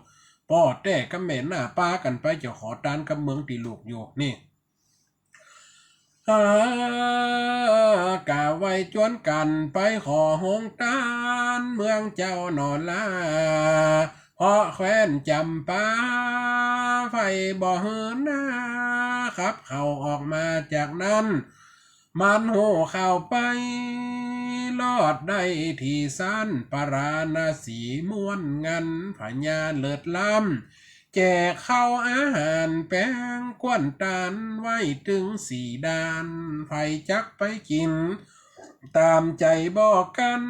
พ่อแต่กับแม่หน้าป้ากันไปจะขอตานกับเมืองตีลูกอยู่นี่กะไว้จวนกันไปขอหงตานเมืองเจ้านอนลาเพราะแคว้นจำปาไฟบ่เหินหน้าครับเขาออกมาจากนั้นมันโหเข้าไปลอดได้ที่สั้นปราณสีม้วนงันพญาเลิศล้ำแจกเข้าอาหารแป้งกวนตานไว้ถึง4 ด้านไฟจักไปกินตามใจบอกกัน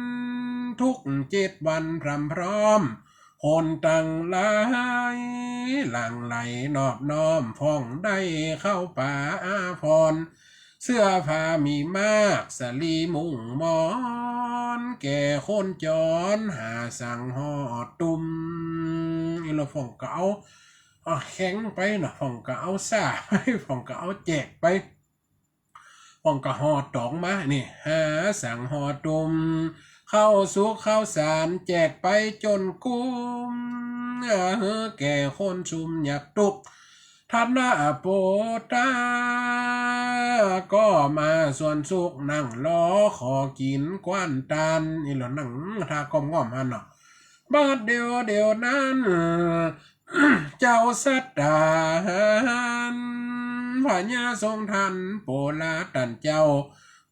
ทุก7 วันพรำพร้อมคนตั้งหลายหลั่งไหลนอบน้อมฟ้องได้เข้าป่าอาพรเสื้อผ้ามีมากสลีมุ่งมอนแก่คนจรหาสั่งห่อตุ่มเราฟ้องก็เอาแข็งไปนะฟ้องก็เอาซ่าไปฟ้องก็เอาแจกไปฟ้องก็ห่อตองมานี่หาสั่งห่อตุ่มเข้าสุขเข้าสารแจกไปจนกุ้มแก่คนชุมอยากตุกท่านนาโปตาก็มาส่วนสุกนั่งล้อขอกินกวนตานนี่หรอนั่งทากอมง่อมหันเนาะบาดเดียวนั้นเจ้าสัตตานพญาทรงทันโปลาตันเจ้า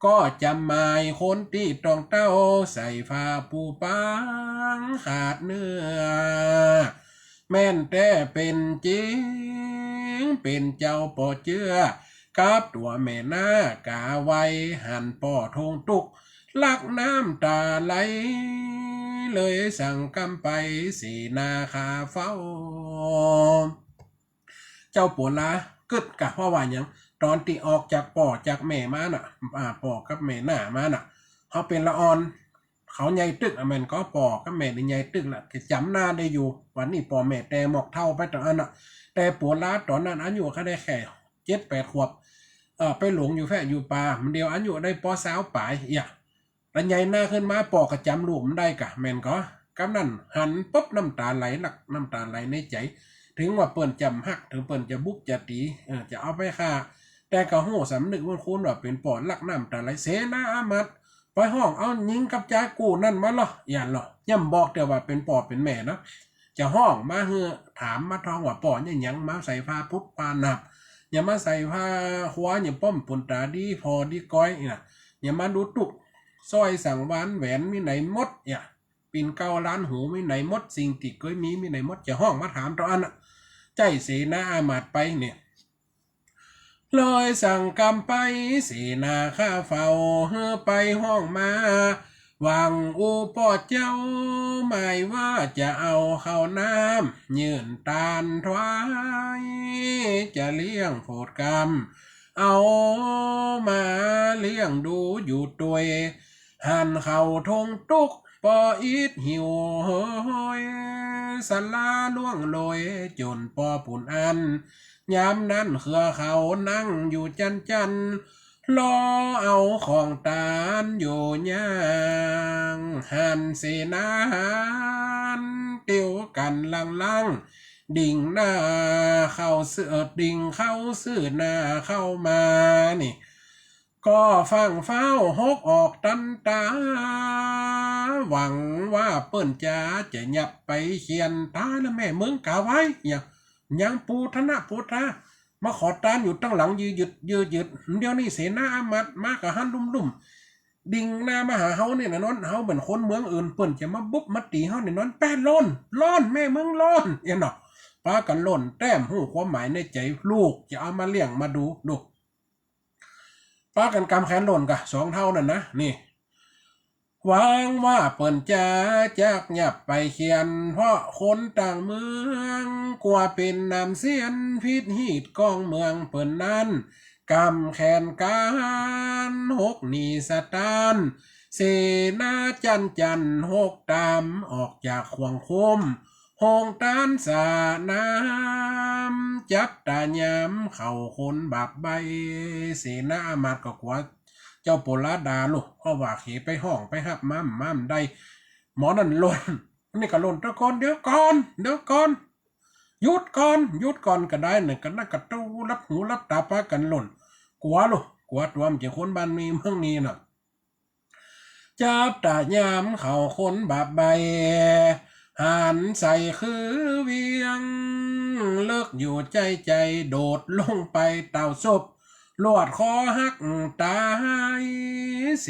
ก็จำหมายคนที่ตองเต้าใส่ผ้าปูปังขาดเนื้อแม่นแต่เป็นจริงเป็นเจ้าป่อเจือกับตัวแม่นากาไว้หันป่อทงตุกลักน้ำตาไหลเลยสั่งกำไปสีนาคาเฝ้าเจ้าปัวลากึดกะว่าอย่างตอนที่ออกจากป่อจากแม่มาน่ะป่อกับแม่หน้ามาน่ะเขาเป็นละออนเขาใหญ่ตึกแม่นก็ป่อกับแม่ใหญ่ตึกล่ะจำหน้าได้อยู่วันนี้ป่อแม่แต่หมอกเท่าไปตอนนั้นน่ะแต่ปัวลาตอนนั้นอายุเขาได้แค่7-8 ขวบไปหลงอยู่แค่อยู่ป่ามันเดียวอายุได้ป.20 ปลายแล้วใหญ่หน้าขึ้นมาป่อกระจำลูกมันได้กะแม่นก็กำนั่นหันปุ๊บน้ำตาไหลหลักน้ำตาไหลในใจถึงว่าเปิ่นจำหักถึงเปิ่นจะบุกจะตีจะเอาไปฆ่า แต่ก็โหสำนึกว่าคุณว่าเป็นปอดลักน้ำแต่ไรเสนาอามัดไปห้องเอายิงกับใจกูนั่นมาหรอย่างหรอย่ำบอกแต่ว่าเป็นปอดเป็นแม่นะจะห้องมาเฮือถามมาทองว่าปอดเนี่ยยังมาใส่ผ้าพุทธปานับอย่ามาใส่ผ้าหัวอย่าป้อมปุ่นตาดีพอดีก้อยเนี่ยอย่ามาดูตุกสร้อยสังวานแหวนมีไหนมดเนี่ยปิ่นเกาล้านหูมีไหนมดสิ่งติดก้อยมีไหนมดจะห้องมาถามตอนนั้นใจเสนาอามาตย์ไปเนี่ยลอยสั่งกำไปเสนาข้าเฝ้าเฮือไปห้องมาหวังอุปอเจ้าหมายว่าจะเอาเข้าน้ำยืนตาลถวายจะเลี้ยงโผดกรรมเอามาเลี้ยงดูอยู่ตัวหันเข่าทงตุกปออีดหิวเฮ้ยสลาล่วงลอยจนปอปุ่นอันยามนั้นเครือเขานั่งอยู่จันรอเอาของตานอยู่ย่างหันเสนาหันเตียวกันลังดิ่งหน้าเข้าเสือดิ่งเข้าซื่อหน้าเข้ามานี่ก็ฟังเฝ้าหกออกตันตาหวังว่าเปิ้นจะหยับไปเขียนตาแล้วแม่มึงกะไว้ยังปูธนะปูทะมาขอตานอยู่ตั้งหลังยืดเดี๋ยวนี้เสนาอามัดมากับหันลุ่มดิ่งหน้ามาหาเฮาเนี่ยนะนอนเฮาเหมือนคนเมืองอื่นเปิ้นจะมาบุบมาตีเฮาเนี่ยนอนแป้นล้นแม่มึงล้นเนาะป้ากันล้นแต้มหูความหมายในใจลูกจะเอามาเลี้ยงมาดูป้ากันกำแขนล้นกะ2 เท่านั่นนะนี่หวังว่าเปิ้นจะจักหยับไปเขียนเพราะคนต่างเมืองกว่าเป็นนำเสียนพิษหีดกองเมืองเปิ้นนั้นกำแขนการหกนีสตานเสนาจันหกตามออกจากขวงคุมหงตานสาน้ำจับตายามเข่าคนบาปใบเสนาอามาตย์ก็กว่าเจ้าโปลาดาลูกเพราะว่าเขไปห้องไปหับม้ามได้หมอนั่นล้นนี่ก็ล้นตะกอนเดี๋ยวก่อนหยุดก่อนก็ได้หนึ่งกันน่ะกระตู้รับหูรับตาปากันล้นกลัวตัวมันจะคนบ้านมีเมืองนี้น่ะจับตายามเขาคนบาปใบหันใส่คือเวียงเลิกอยู่ใจโดดลงไปเต่าศพลวดคอหักตายเส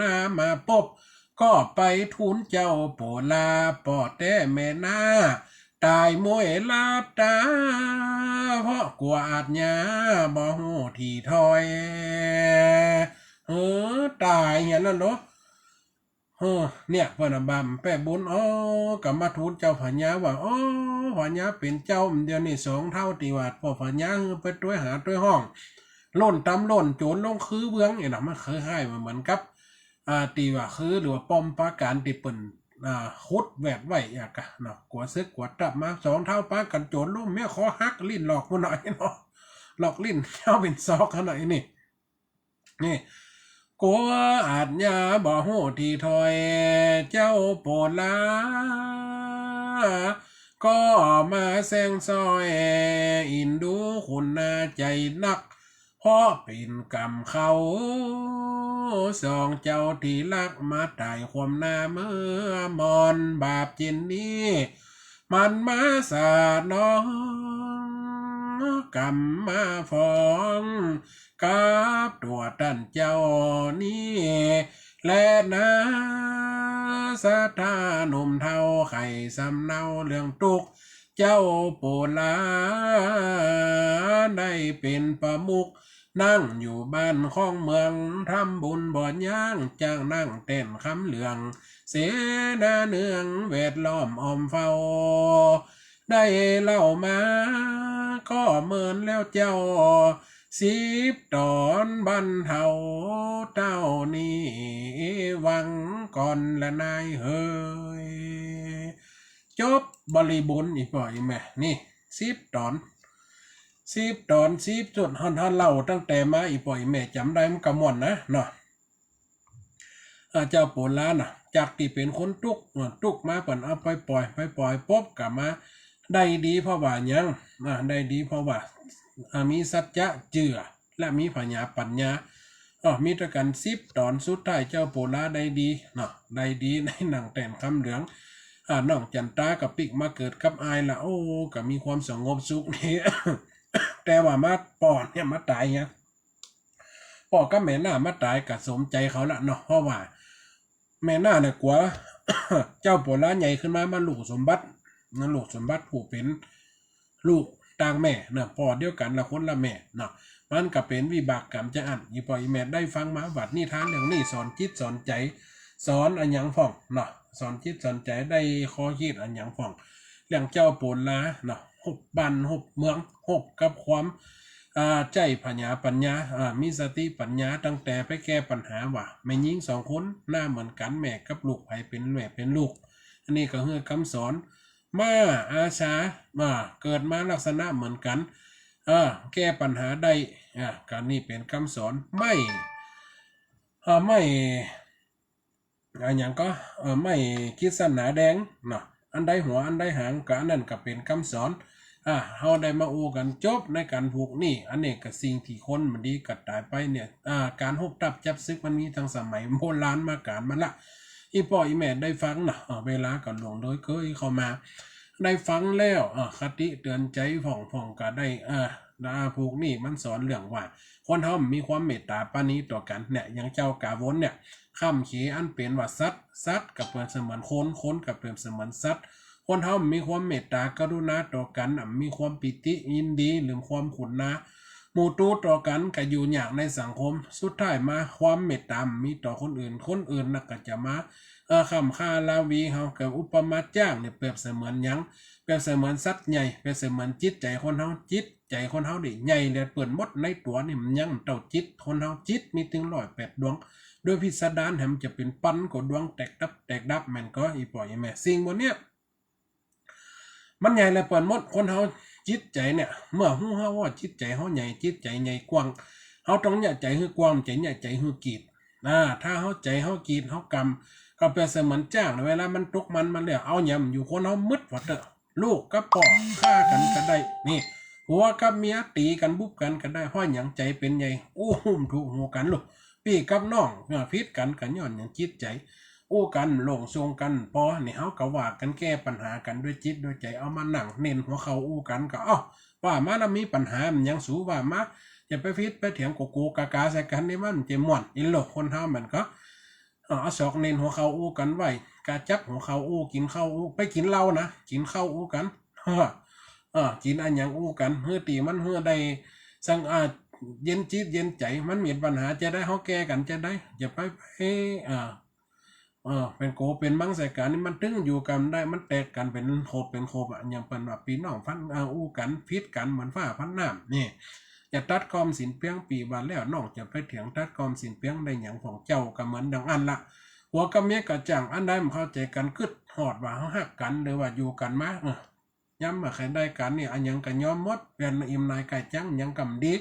นามาพบก็ไปทูลเจ้าโปลาปอแต่แม่นาตายมวยลาบตาเพราะกลัวอาจญาบ่ฮู้ที่ถอยตายอย่างนั้นเนาะเนี่ยเพิ่นบำแป้บุญกับมาทูลเจ้าพญาว่าพญาเป็นเจ้าเดี๋ยวนี้2 เท่าตีว่าพอพญาไปด้วยหาด้วยห้องล้นตำล้นโจรลงคือเบื้องเนี่ยนะมันคล้ายๆเหมือนกับตีว่าคือหรือว่าป้อมปราการตีเปิ่นคุดแวดไว้กะเนาะกวซึกกวจับมา2 เท่าปากันโจรลุ่มแม่ขอหักลิ้นหลอกมาหน่อยเนาะหลอกลิ้นเจ้าเป็นซอกหน่อยนี่กลัวอาจญาบ่ฮู้ที่ถอยเจ้าโปลาก็มาแซงซอยอินดูคุณนาใจนักเพราะเป็นกรรมเขา2 เจ้าที่รักมาตายความหน้าเมื่อมอนบาปจินนี้มันมาสาดน้องกรรมมาฟ้องกับตัวท่านเจ้านี้และนาสะทาหนุ่มเทาไข่สำเนาเรื่องตุกเจ้าโปลาได้เป็นประมุขนั่งอยู่บ้านของเมืองทำบุญบ่ย่างจ้างนั่งเต้นคำเหลืองเสนาเนืองเวทล้อมอ้อมเฝ้าได้เล่ามาก็เมินแล้วเจ้า10 ตอนบรรเทาเต้านี้หวังก่อนละนายเฮ้ยจบบริบูรณ์อีกป่อยแม่นี่10 ตอน10 จุดฮันเล่าตั้งแต่มาอีป่อยแม่จำได้มันกระมวลนะเนาะเจ้าโปลาน่ะจากที่เป็นคนตุกมาเปิ่นเอาไปปล่อยป๊บกลับมาได้ดีเพราะว่ายังได้ดีเพราะว่ามีสัจจะเจือ และมีปัญญามีตะกัน10 ตอนสุดท้ายเจ้าโปลาได้ดีเนาะได้ดีในหนังแต่นคำเหลืองน้องจันตากับปิกมาเกิดกับอายละโอ้ก็มีความสงบสุขนี่ แต่ว่ามาปอดเนี่ยมาตายเนี่ยปอกับแม่หน้ามาตายกับสมใจเขาละเนาะเพราะว่าแม่หน้าเนี่ยกลัว เจ้าโปลาใหญ่ขึ้นมาลูกสมบัตินั่นลูกสมบัติผู้เป็นลูกต่างแม่เนาะพอเดียวกันละคนละแม่เนาะมันก็เป็นวิบากกรรมจะอันอีปอยแม่ได้ฟังมาวัดนิทานเรื่องนี้สอนจิตสอนใจสอนอันยังฟ่องเนาะสอนจิตสอนใจได้ข้อคิดอันยังฟ่องเรื่องเจ้าโปลาเนาะหุบบ้านหุบเมืองหุบกับความใจปัญญามีสติปัญญาตั้งแต่ไปแก้ปัญหาว่าแม่หญิง2 คนหน้าเหมือนกันแม่กับลูกไผเป็นแม่เป็นลูกอันนี้ก็คือคำสอนมาอาชาเกิดมาลักษณะเหมือนกันแก้ปัญหาได้การนี้เป็นคำสอนไม่อย่างก็ไม่คิดสั้นหนาแดงเนาะอันใดหัวอันใดหางก็อันนั้นก็เป็นคำสอนเฮาได้มาอูกันจบในการผูกนี่อันนี้ก็สิ่งที่คนมันดีกัดตายไปเนี่ยการฮบตับจับซึกมันมีทั้งสมัยโบราณมาการมันละอีพ่ออีแม่ได้ฟังนะเวลาก็หลวงโดยเคยเข้ามาได้ฟังแล้วคติเตือนใจผ่องก็ได้ผูกนี่มันสอนเรื่องว่าคนเฮามีความเมตตาปราณีต่อกันเนี่ยอย่างเจ้ากาวนเนี่ยข้ามเขอันเป็นว่าสัตว์กับเปรียบเสมือนคนกับเปรียบเสมือนสัตว์คนเฮามีความเมตตากรุณาต่อกันมีความปิติยินดีหรือความขุนนะหมู่ตู้ต่อกันก็อยู่อย่างในสังคมสุดท้ายมาความเมตตามีต่อคนอื่นน่ะก็จะมาคำค่าลาวีเฮากับอุปมาจ้างเนี่ยเปรียบเสมือนหยังเปรียบเสมือนสัตว์ใหญ่เปรียบเสมือนจิตใจคนเฮาจิตใจคนเฮาดิใหญ่เลยเปิดมดในตัวนี่มันยังเต่าจิตคนเฮาจิตมีถึง108 ดวงโดยพิสดารแถมจะเป็นปั้นกดดวงแตกดับแม่นก็อีปล่อยแม่สิ่งบนเนี้ยมันใหญ่เลยเปิดมดคนเฮาจิตใจเนี่ยเมื่อฮู้เฮาว่าจิตใจเฮาใหญ่จิตใจใหญ่กว้างเฮาต้องใหญ่ใจคือกว้างใจใหญ่ใจคือกีดถ้าเฮาใจเฮากีดเฮากำก็เปรียบเสมือนจ้างเวลามันตกมันแล้วเอายำอยู่คนเฮามืดว่าเด้อลูกกับพ่อฆ่ากันก็ได้นี่ผัวกับเมียตีกันบุบกันก็ได้ห้อยหยังใจเป็นใหญ่อู้หุ่มถูกหูกันลูกพี่กับน้องพิษกันย้อนอย่างจิตใจอู้กันหลงทรงกันพอเนี่ยเฮาก็ว่ากันแก้ปัญหากันด้วยจิตด้วยใจเอามานั่งเน้นหัวเขาอู้กันก็ว่ามาแล้วมีปัญหามันยังสูว่ามาจะไปพิษไปเถียงกูกากาใส่กันนี่มันจะม่วนอีหลกคนเฮามันก็เอาศอกเน้นหัวเขาอู้กันไว้กาจับหัวเขาอู้กินข้าวอู้ไปกินเหล้านะกินข้าวอู้กันกินอันยังอู้กันเฮือตีมันเฮือได้สังเย็นจิตเย็นใจมันมีปัญหาจะได้เฮาแก้กันจะได้อย่าไปเป็นโกเป็นบังใส่กันนี่มันตึงอยู่กันได้มันแตกกันเป็นโคบอย่างเป็นว่าปีน้องพันอู้กันพิษกันเหมือนฟ้าพันน้ำนี่จะตัดกอมสินเปียงปีวันแล้วน้องจะไปเถียงตัดกอมสินเปียงได้อย่างของเจ้าก็เหมือนดังอันละหัวกับเมียกระจ่างอันใดมันเข้าใจกันกึดหอดว่าเขาหักกันหรือว่าอยู่กันมาย้ำมาใครได้กันเนี่ยอันยังกันย้อมมดเป็นอิ่มนายไก่จังยังกำดี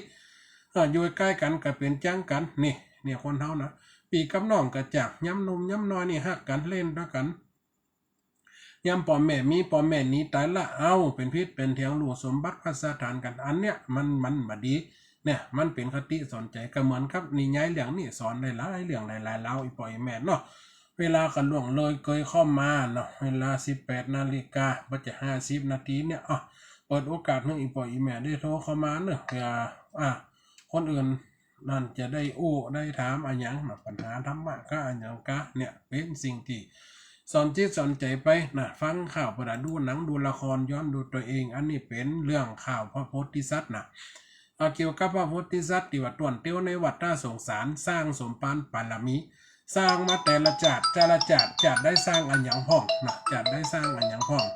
อยู่ใกล้กันก็เป็นจังกันนี่คนเท่านะปีกับน้องกระจากย้ำนุ่มย้ำน้อยนี่หักกันเล่นด้วยกันย้ำปอมแม่มีปอมแม่นี้ตายละเอาเป็นพิษเป็นเทียงหลวงสมบัติพัสถานกันอันเนี้ยมันมาดีเนี่ยมันเป็นคติสอนใจก็เหมือนครับนี่ย้ายเหลืองนี่สอนหลายเรื่องหลายเล่าอีปล่อยแม่เนาะเวลากันล่วงเลยเคยเข้ามาเนาะเวลา18 นาฬิกาปัจจุบัน50 นาทีเนี่ยเปิดโอกาสให้อีปล่อยแม่ได้โทรเข้ามาเนอะเพื่อคนอื่นนั่นจะได้ได้ถามอันยังปัญหาธรรมะก็อันยังกะเนี่ยเป็นสิ่งที่สอนจิตสอนใจไปนะฟังข่าวประดาดูหนังดูละครย้อนดูตัวเองอันนี้เป็นเรื่องข่าวพระโพธิสัตว์นะเกี่ยวกับพระโพธิสัตว์ที่ว่าต้วนเตี้ยวในวัดท่าสงสารสร้างสมปานปารมีสร้างมาแต่ละจัดได้สร้างอันยังห้องนะจัดได้สร้างอันยังห้อง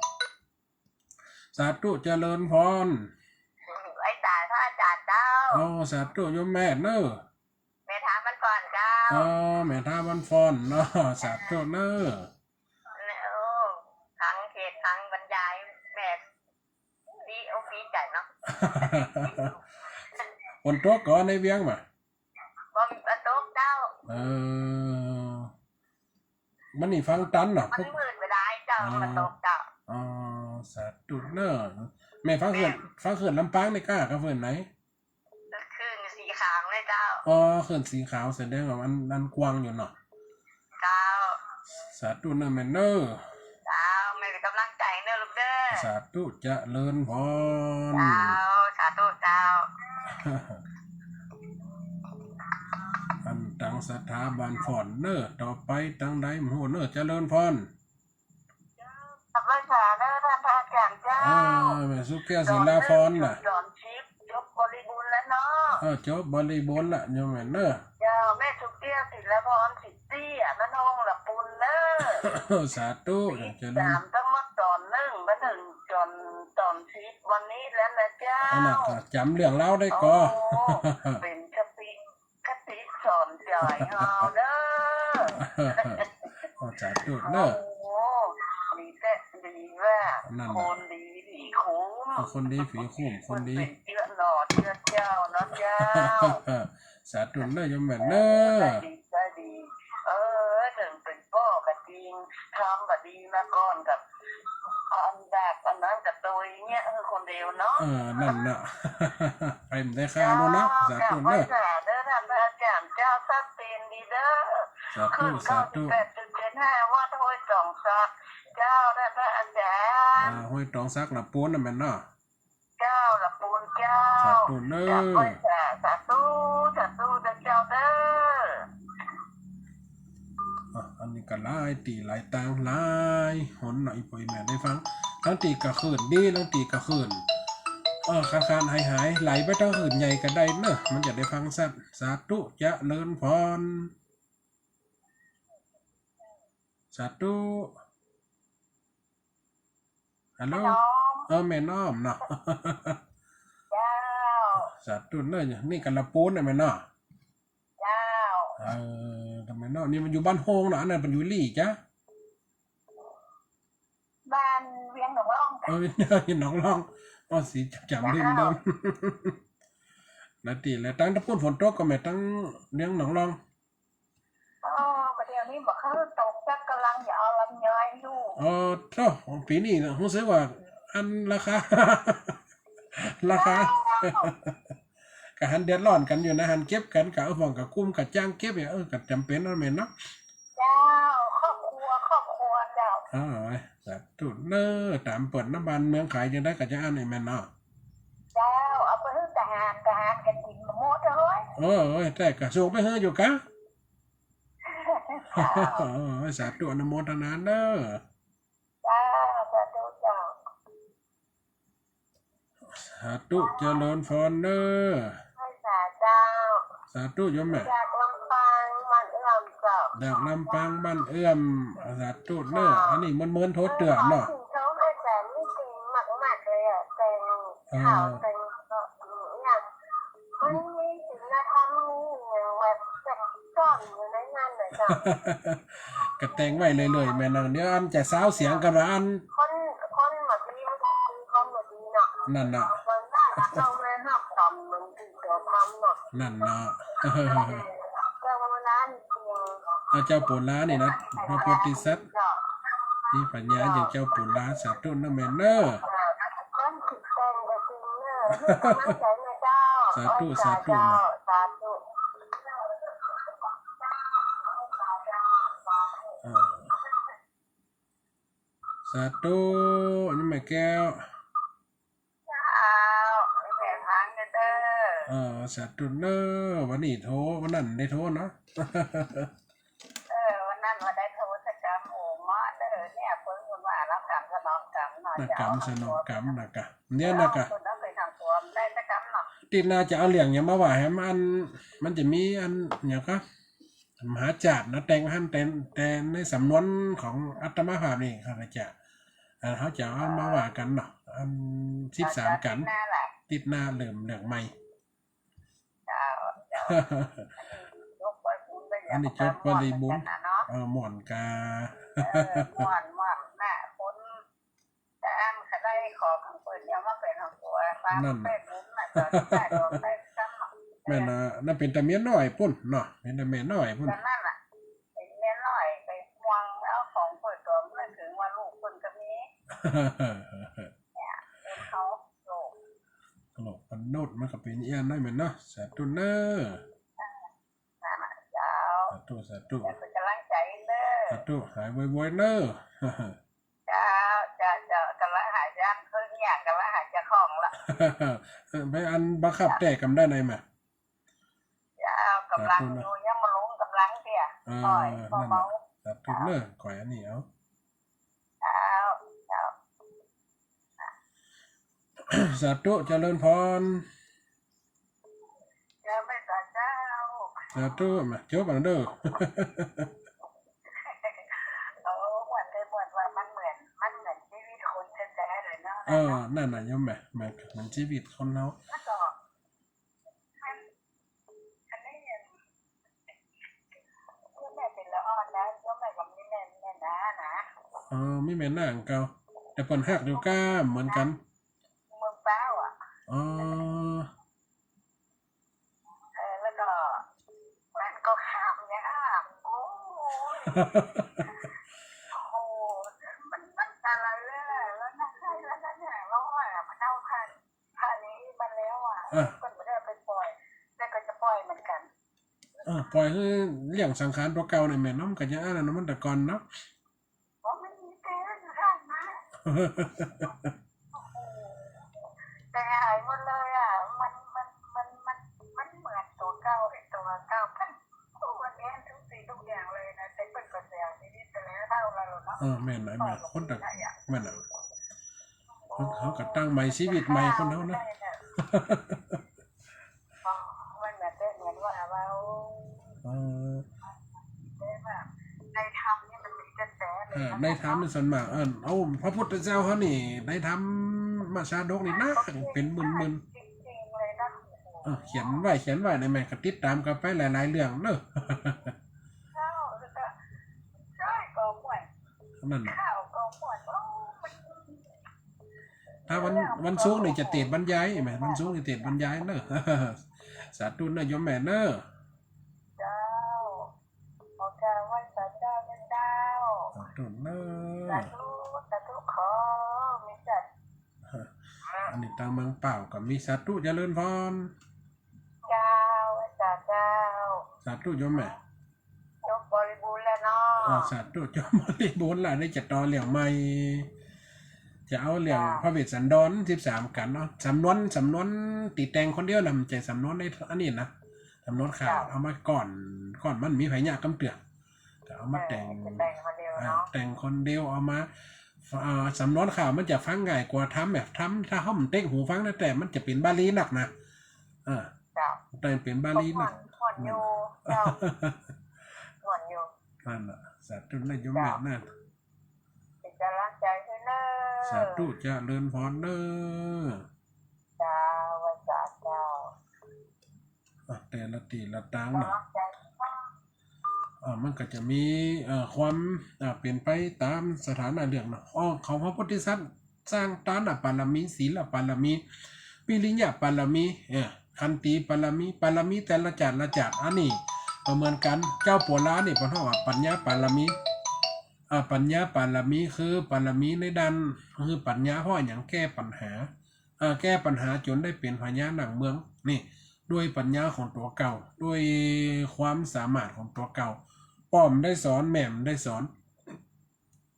สาธุเจริญพรไอ้ตาพระอาจารย์เจ้าสาธุโยมแม่เนอะแม่ถามมันก่อนเจ้าแม่ท่าวันฟอนเนาะสาธุเนอะทั้งเขตทั้งบรรยายแม่ดีใจเนาะคนโต๊ะก่อนในเวียงมาบ่มีประตูเจ้ามันนี่ฟังตันเนาะมันมืดไปได้เจ้าประตูเจ้าสาธุเนอะแม่ฟังเขื่อนลำปางในก้ากับเขื่อนไหนคืนสีขาว อ๋อเขื่อนสีขาวแสดงว่ามันกว้างอยู่เนาะ เจ้า สาธุเนอะแม่เนอะ เจ้าแม่เป็นกำลังใจเนอะลูกเด้อ สาธุเจริญพร เจ้าสาธุเจ้า อันตังสถาบันฝอนเนอะต่อไปตังใดหมู่เนอะเจริญพร ขอบคุณค่ะเนอะท่านพระอาจารย์เจ้า แม่สุแก้วศิลาพรน่ะ สอนชิปจบบริบูรณ์แล้วเนาะ จบบริบูรณ์ละโยมแม่เนอะ เจ้าแม่สุเกี้ยวศิลปพรสิทธิ์เตี้ยนั่นห้องละปุนเนอะ สาธุเจริญ 3ต้องมาตอน1มาถึงตอนชิปวันนี้แล้วนะเจ้า อันนั้นก็จำเรื่องเล่าได้ก็ เป็นคติสอนใจเฮาเด้อ สาธุเนอะ โอ้ดีแต่ดีว่า นั่น ค น่ะ นดีผีคุ้ม คนดีผีคุ้มคนดี เป็นเจื้อหนอเจื้อเจ้าเนาะเจ้า สาธุเนอะโยมแม่เนอะ ได้ดี ถึงเป็นพ่อกะจริงทำกะดีมาก่อนกับอันแบบอันนั้นกับตัวเนี่ยคือคนเดียวเนาะ นั่นน่ะ ไปมันได้ค่าโน่นนะสาธุเนอะ เจ้าเด้อท่านพระอาจารย์เจ้าสักเตีนดีเด้อ สาธุ ขึ้น สาธุ 98.75ว่าถ้วยสองซักเจ้าท่านพระอาจารย์ ห้อยตองซักละปูนน่ะแม่นเนาะ เจ้าละปูนเจ้า สาธุเนอะ จากไปสาธุเจ้าเด้อ อันนี้ก็หลายตีหลายต่างหลายหนหน่อยปล่อยแม่ได้ฟังทั้งตีกะขืนดีทั้งตีกะขืนคานหายไหลไปทั้งขืนใหญ่ก็ได้เนอะมันจะได้ฟังสัตว์สาธุเจริญพรสาธุฮัลโหล น้อง แม่น้อมเนาะ เจ้า สาธุเนอะนี่กันละปูนน่ะแม่เนาะ เจ้า ทำไมเนาะนี่มันอยู่บ้านโฮงเนาะอันนั้นมันอยู่ลี่จ้ะ บ้านเวียงหนองร่อง นี่น้องลองสีจำลืมเดิม แล้วตีแล้วตั้งตะพูนฝนตกก็แม่ตั้งเลี้ยงหนองลอง ประเดี๋ยวนี้บอกเขาตกจักกำลังอย่าเอาลำย้อยอยู่ ปีนี้รู้สึกว่าอันราคา ราคา กะหันเดือดร้อนกันอยู่นะหันเก็บกันกะเอาฟองกะกุ้มกะจ้างเก็บเนี่ยกะจำเป็นนั่นแม่นเนาะ เจ้าครอบครัวเจ้า สาธุเนอตามเปิดน้ำบันเมืองขายจะได้กะจะอ่านไอ้แม่นเนาะ เจ้าเอาไปให้ทหารกันกินมาหมดเลย แต่กะสูงไปเฮ้ออยู่กะ สาธุอนุโมทนาเนอ เจ้าสาธุเจ้า สาธุเจริญพรเนอ ให้สาเจ้า สาธุโยมแม่ จากลำปางมันเอื้อมเจ้า จากลำปางบ้านเอื้อมสาธุเนออันนี้มันโทษเตือนเนาะ เขาให้แต่ไม่จริงมากเลยอ่ะแต่ข่าวแต่ก็เนี่ยมันมีศีลธรรมมีอย่างแบบแต่ซ่อนอยู่ในงานเลยจ้ะ กระแตงไว้เลยแม่นางเดี๋ยวอันจะสาวเสียงกันว่าอัน คนแบบนี้มันคือคนแบบนี้เนาะ นั่นน่ะ มันได้เราไม่หักทำมันคือเดี๋ยวทำเนาะ นั่นเนาะ เจ้ามันร้านจริง เจ้าปู่ล้านี่นะพระโพธิสัตว์นี่ปัญญาอย่างเจ้าปู่ล้าสาธุนะแม่เนอ คนผิดแต่งแต่จริงเนอะให้กำลังใจนะเจ้า สาธุสาธุ สาธุ สาธุนี่แม่แก้ว อ้าวไม่แผ่ทางกันเด้อ สาธุเนอวันนี้โทรวันนั้นได้โทรเนาะ วันนั้นว่าได้โทรศัพท์โอ้มาเด้อเนี่ยเพิ่งคนว่ารับกรรมสนองกรรมหน่อย นักกรรมสนองกรรมนะกะเนี่ยนะกะ คนต้องไปทำตัวได้สักกรรมหรอก ติดนาจะเอาเหลี่ยงอย่างมาว่าให้มันจะมีอันอย่างก็มหาจารย์นะแต่งหันแต่ในสำนวนของอัตมาภาพนี่ครับอาจารย์เขาจะเอามาว่ากันเนาะอัน13กัน น่าแหละ ติดหน้าเหลืองใหม่ เจ้าเจ้า อันนี้จบบริบูรณ์หมอนกา ม่วนน่ะคนแต่อันเขาได้ขอของเปิดยังมาเป็นของตัวฟ้าเป็นมุ้งน่ะตอนได้ดอกได้ซ้ำ แม่น่ะนั่นเป็นตะเมียน้อยปุ่นเนาะเป็นตะเมียน้อยปุ่น ตอนนั้นน่ะเป็นเมียน้อยไปวางแล้วของเปิดตัวเมื่อถึงว่าลูกคนก็มีเนี่ยเป็นเขาโลก โลกมันโนดมันก็เป็นเอียนได้เหมือนเนาะสาธุเนอ เ ธุสาธุ จะเป็นกำลังใจเนอะ สาธุหายไวๆเนอะ จะกำลังหาย่างเพิ่งอย่างกำลังหาเจ้าของละ ไปอันบังคับแต่กำได้ไหนมา จะกำลังอยู่ยังมาลงกำลังเดียปล่อยเบา สาธุเนอะก่อยอันนี้เอา ๆเจ้า สาธุเจริญพร เจ้าไม่ต่อเจ้า สาธุมาจบอันเด้อ เหมือนเลยเหมือนว่ามันเหมือนชีวิตคนแท้ๆเลยเนาะ นั่นน่ะโยมแม่เหมือนชีวิตคนเรา แล้วก็อันนี้ยังแม่เป็นละอ่อนนะแม่กับนี่แม่นะ ไม่แม่นหน้าของเก่าแต่เปิ้นฮักอยู่ก้าเหมือนกัน เมืองเป้าอ่ะ อ๋อ แล้วก็มันก็ข้ามเนี่ยโอ้โหมันอะไรเลยแล้วนั่นใช่แล้วนั่นเนี่ยแล้วมันเอาผ่านนี้มาแล้วก็ไม่ได้ไปปล่อยแต่ก็จะปล่อยเหมือนกัน ปล่อยให้เลี้ยงสังขารตัวเก่าเนี่ยแม่น้องก็ยังอ่านอันนั้นมันแต่ก่อนเนาะ เพราะมันมีแก่อยู่ข้างนะแต่หายหมดเลยมันเหมือนตัวเก่าเป็นวันนี้ทุกสิ่งทุกอย่างเลยนะแต่เป็นกระแสชีวิตไปแล้วเท่าเราเนาะ แม่นไหนแม่คนแต่แม่นอ่ะเขาก็ตั้งใหม่ชีวิตใหม่คนเขาเนาะ มันเหมือนว่าเราในธรรมนี่มันมีกระแสได้ทำในส่วนมากเอาพระพุทธเจ้าเขานี่ได้ทำมาชาดกนี่นะเป็นหมื่น จริงๆเลยนะ เขียนไว้ในแม่ก็ติดตามกันไปหลายๆเรื่องเนอะ ใช่ก็หวย นั่นน่ะ ข้าวก็หวย ถ้าวันศุกร์นี่จะเตดบรรยายแม่วันศุกร์นี่เตดบรรยายเนอะ สาธุนะโยมแม่เนอะ เจ้าขอกราบไหว้พระเจ้าเป็นเจ้า สาธุเนอะ สาธุขอมีจัด อันนี้ทางเมืองเปล่ากับมีสาธุเจริญพร เจ้าเจ้า สาธุโยมแม่ ยกบริบูรณ์แล้วเนาะ สาธุโยมบริบูรณ์ล่ะได้จะต่อเรื่องใหม่จะเอาเรื่องพระเวสสันดร13กันเนาะสำนวนตีแต่งคนเดียวลำใจสำนวนในอันนี้นะสำนวนข่าวเอามาก่อนมันมีไผยากกำเตือกก็เอามาแต่ง คนเดียวเนาะ แต่งคนเดียวเอามาสำนวนข่าวมันจะฟังง่ายกว่าทำถ้าเขามันเต็กหูฟังนะแต่มันจะเป็นบาลีหนักนะแต่เป็นบาลีหนัก หวนอยู่เจ้าหวนอยู่ นั่นแหละสาธุนะโยมแม่นั่น เป็นกำลังใจให้เนอะ สาธุเจริญพรเนอะ เจ้าแต่ละตีละตัง กำ นะ ลังใจ มันก็จะมีความเปลี่ยนไปตามสถานะเรื่องนะของพระพุทธศาสนาสร้างตานปารมีศีลปารมีวิริยะปารมีขันติปารมีแต่ละจาดอันนี้ประเมินกันเจ้าปัวล้านี่เพิ่นเรียกว่าปัญญาปารมีปัญญาปารมีคือปารมีในด้านคือปัญญาเพราะอย่างแก้ปัญหาแก้ปัญหาจนได้เป็นพญานาคเมืองนี่ด้วยปัญญาของตัวเก่าด้วยความสามารถของตัวเก่าป้อมได้สอนแหม่มได้สอน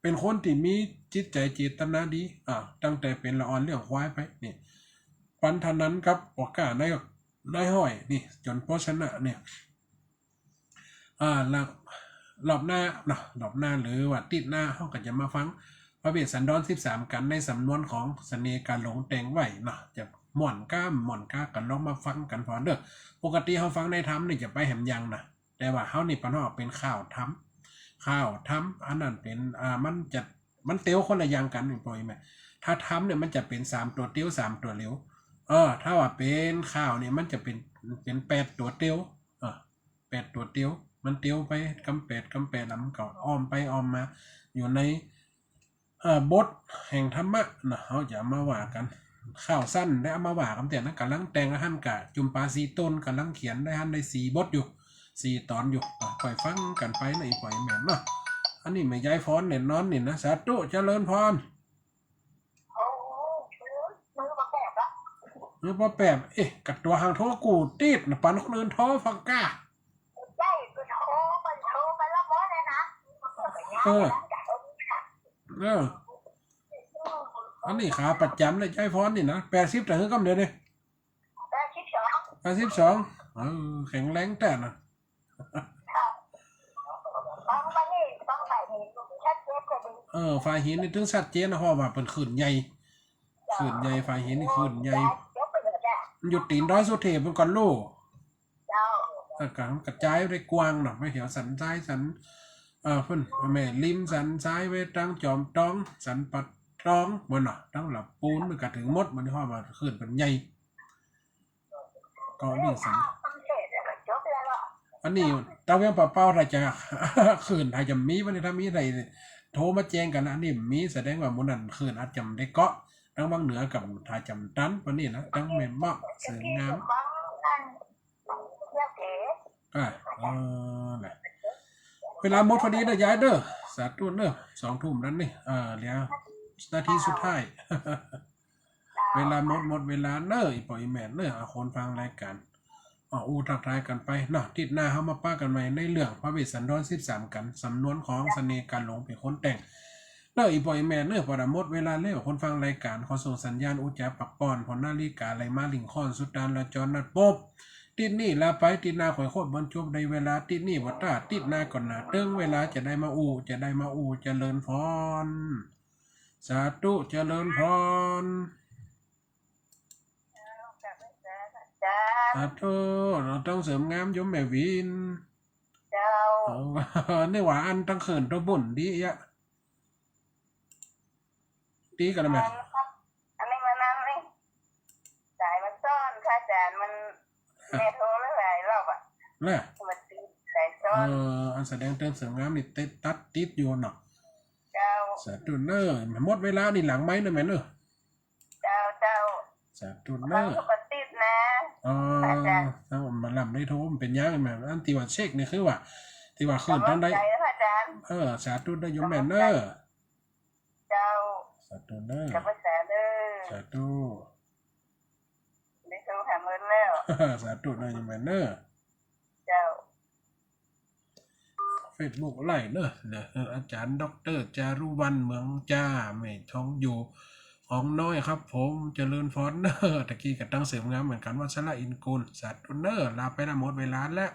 เป็นคนที่มีจิตใจเจตนาดีตั้งแต่เป็นละอ่อนเรื่องควายไปนี่ปันทานั้นครับโอกาสได้ห้อยนี่จนโภชนะเนี่ยรอบหน้านะรอบหน้าหรือว่าติดหน้าเขาก็จะมาฟังพระเวสสันดร13กันในสำนวนของเสน่ห์การหลงแต่งไว้นะจะหม่อนก้ากันลองมาฟังกันพอเด้อปกติเขาฟังในธรรมนี่จะไปแหมยังนะแต่ว่าเขานี่ปนเป็นข้าวทำอันนั้นเป็นมันเตี้ยวคนละอย่างกันปล่อยไหมถ้าทำเนี่ยมันจะเป็น3ตัวเตี้ยว3ตัวเหลวถ้าว่าเป็นข้าวเนี่ยมันจะเป็น8ตัวเตี้ยว8ตัวเตี้ยวมันเตี้ยวไปกำแปดแล้วมันก็อ้อมไปอ้อมมาอยู่ในบทแห่งธรรมะนะเขาจะมาว่ากันข้าวสั้นได้เอามาว่ากันแต่นะกำลังแต่งหันกะจุมปาสีต้นกำลังเขียนได้หันได้4บทอยู่4ตอนอยู่ปล่อยฟังกันไปในปล่อยแม่นเนาะอันนี้ไม่ย้ายฟ้อนเนี่ยนอนนี่นะสาธุเจริญพร โอ้มือมาแปบละ หรือว่าแปบกับตัวหางโทกูติดนะปันคนอื่นท้อฟังก้า ได้ไปโทรไปท เออเอออันนี้ขาประจำเลยใจพรนี่นะ80แต่เฮือกำเดียวนี่ ได้คิดสอง 82แข็งแรงแต่นะ ต้องมานี่ต้องใส่ดีชัดเจนกว่าดี ฝ่ายหินนี่ถึงชัดเจนนะเพราะว่าเป็นขื่นใหญ่ฝ่ายหินนี่ขื่นใหญ่ ยกไปเลยจ้ะ มันอยู่ตีนร้อยสุเทพมันก่อนลูก เจ้า กระจายได้กว้างหน่อยไม่เหี่ยวสันซ้ายสันเพิ่นแม่ริมสันซ้ายไว้ตั้งจอมต้องสันปัดต้องบนน่ะตั้งหลับปูนมันก็ถึงมดมันที่ห้อมาขึ้นเป็นใหญ่ก็นี่สัน ต้องเสร็จแล้วจบแล้วอ่ะ อันนี้ตาเวียงเปล่าๆถ้าจะ ขึ้นถ้าจะมีวันนี้ถ้ามีอะไรโทรมาแจ้งกันนะอันนี้มีแสดงว่ามันนั่นขึ้นอาจจำได้เกาะตั้งบางเหนือกับถ้าจำตันวันนี้นะตั้งแม่เหมาะเสริมงาม ของนั่นเรียกเก๋ แหละเวลาหมดพอดีเด้อยายเด้อสาธุเด้อ2 ทุ่มนั้นนี่เหลือนาทีสุดท้าย เวลาหมดเวลาเน้ออีปล่อยแม่เน้อคนฟังรายการทักทายกันไปเนาะติดหน้าเฮามาป้ากันใหม่ในเรื่องพระเวสสันดร13กันสำนวนของเสน่ห์การหลงเป็นคนแต่งเน้ออีปล่อยแม่เน้อพอดหมดเวลาแล้วคนฟังรายการขอส่งสัญญาณอุจจาปักป้อนพอนาฬิกาไหลมาลิงคอนสุดดานละจรนัดป๊บติดนี่ลาไปติดหน้าข่อยโคตรบรรจบในเวลาติดนี่วัตตาติดหน้าก่อนหน้าเติ้งเวลาจะได้มาเจริญพรสาธุเจริญพร จ้า สาธุเราต้องเสริมงามยมแม่วิน เจ้า นี่หว่าอันตั้งเขินตัวบุ่นดีอะดีกันไหม อันนี้มันนั่นนี่สายมันซ่อนค่าจานมันแม่โทรหลายรอบอ่ะ น่ะ มันตีสายซ่อน อันแสดงเติมเสริมงามนี่ติดอยู่เนาะ เจ้า สาธุเนอร์หมดเวลานี่หลังไม้เนอะแม่เนอะ เจ้า สาธุเน ฟั อง ร์ ปกตินะอาจารย์ ถ้ามาลำได้โทมเป็นย่างแม่อันที่ว่าเช็คนี่คือว่าที่ว่าขึ้นตั้งได้ ใจนะอาจารย์ สาธุได้ยมแม่เนอร์ เจ้า สาธุเนอร์ กับภาษาเด้อ สาธุ ได้โทรหาเงินแล้ว สาธุได้ยมแม่เนอร์ เจ้า เฟซบุ๊กไล่เนอะอาจารย์ดรจารุวรรณเมืองจ้าไม่ท้องอยู่ของน้อยครับผมเจริญฟอนเนอร์ตะกี้กับตั้งเสริมงามเหมือนกันว่าชละอินกูลสัตว์เนอร์ลาไปละหมดเวลาแล้ว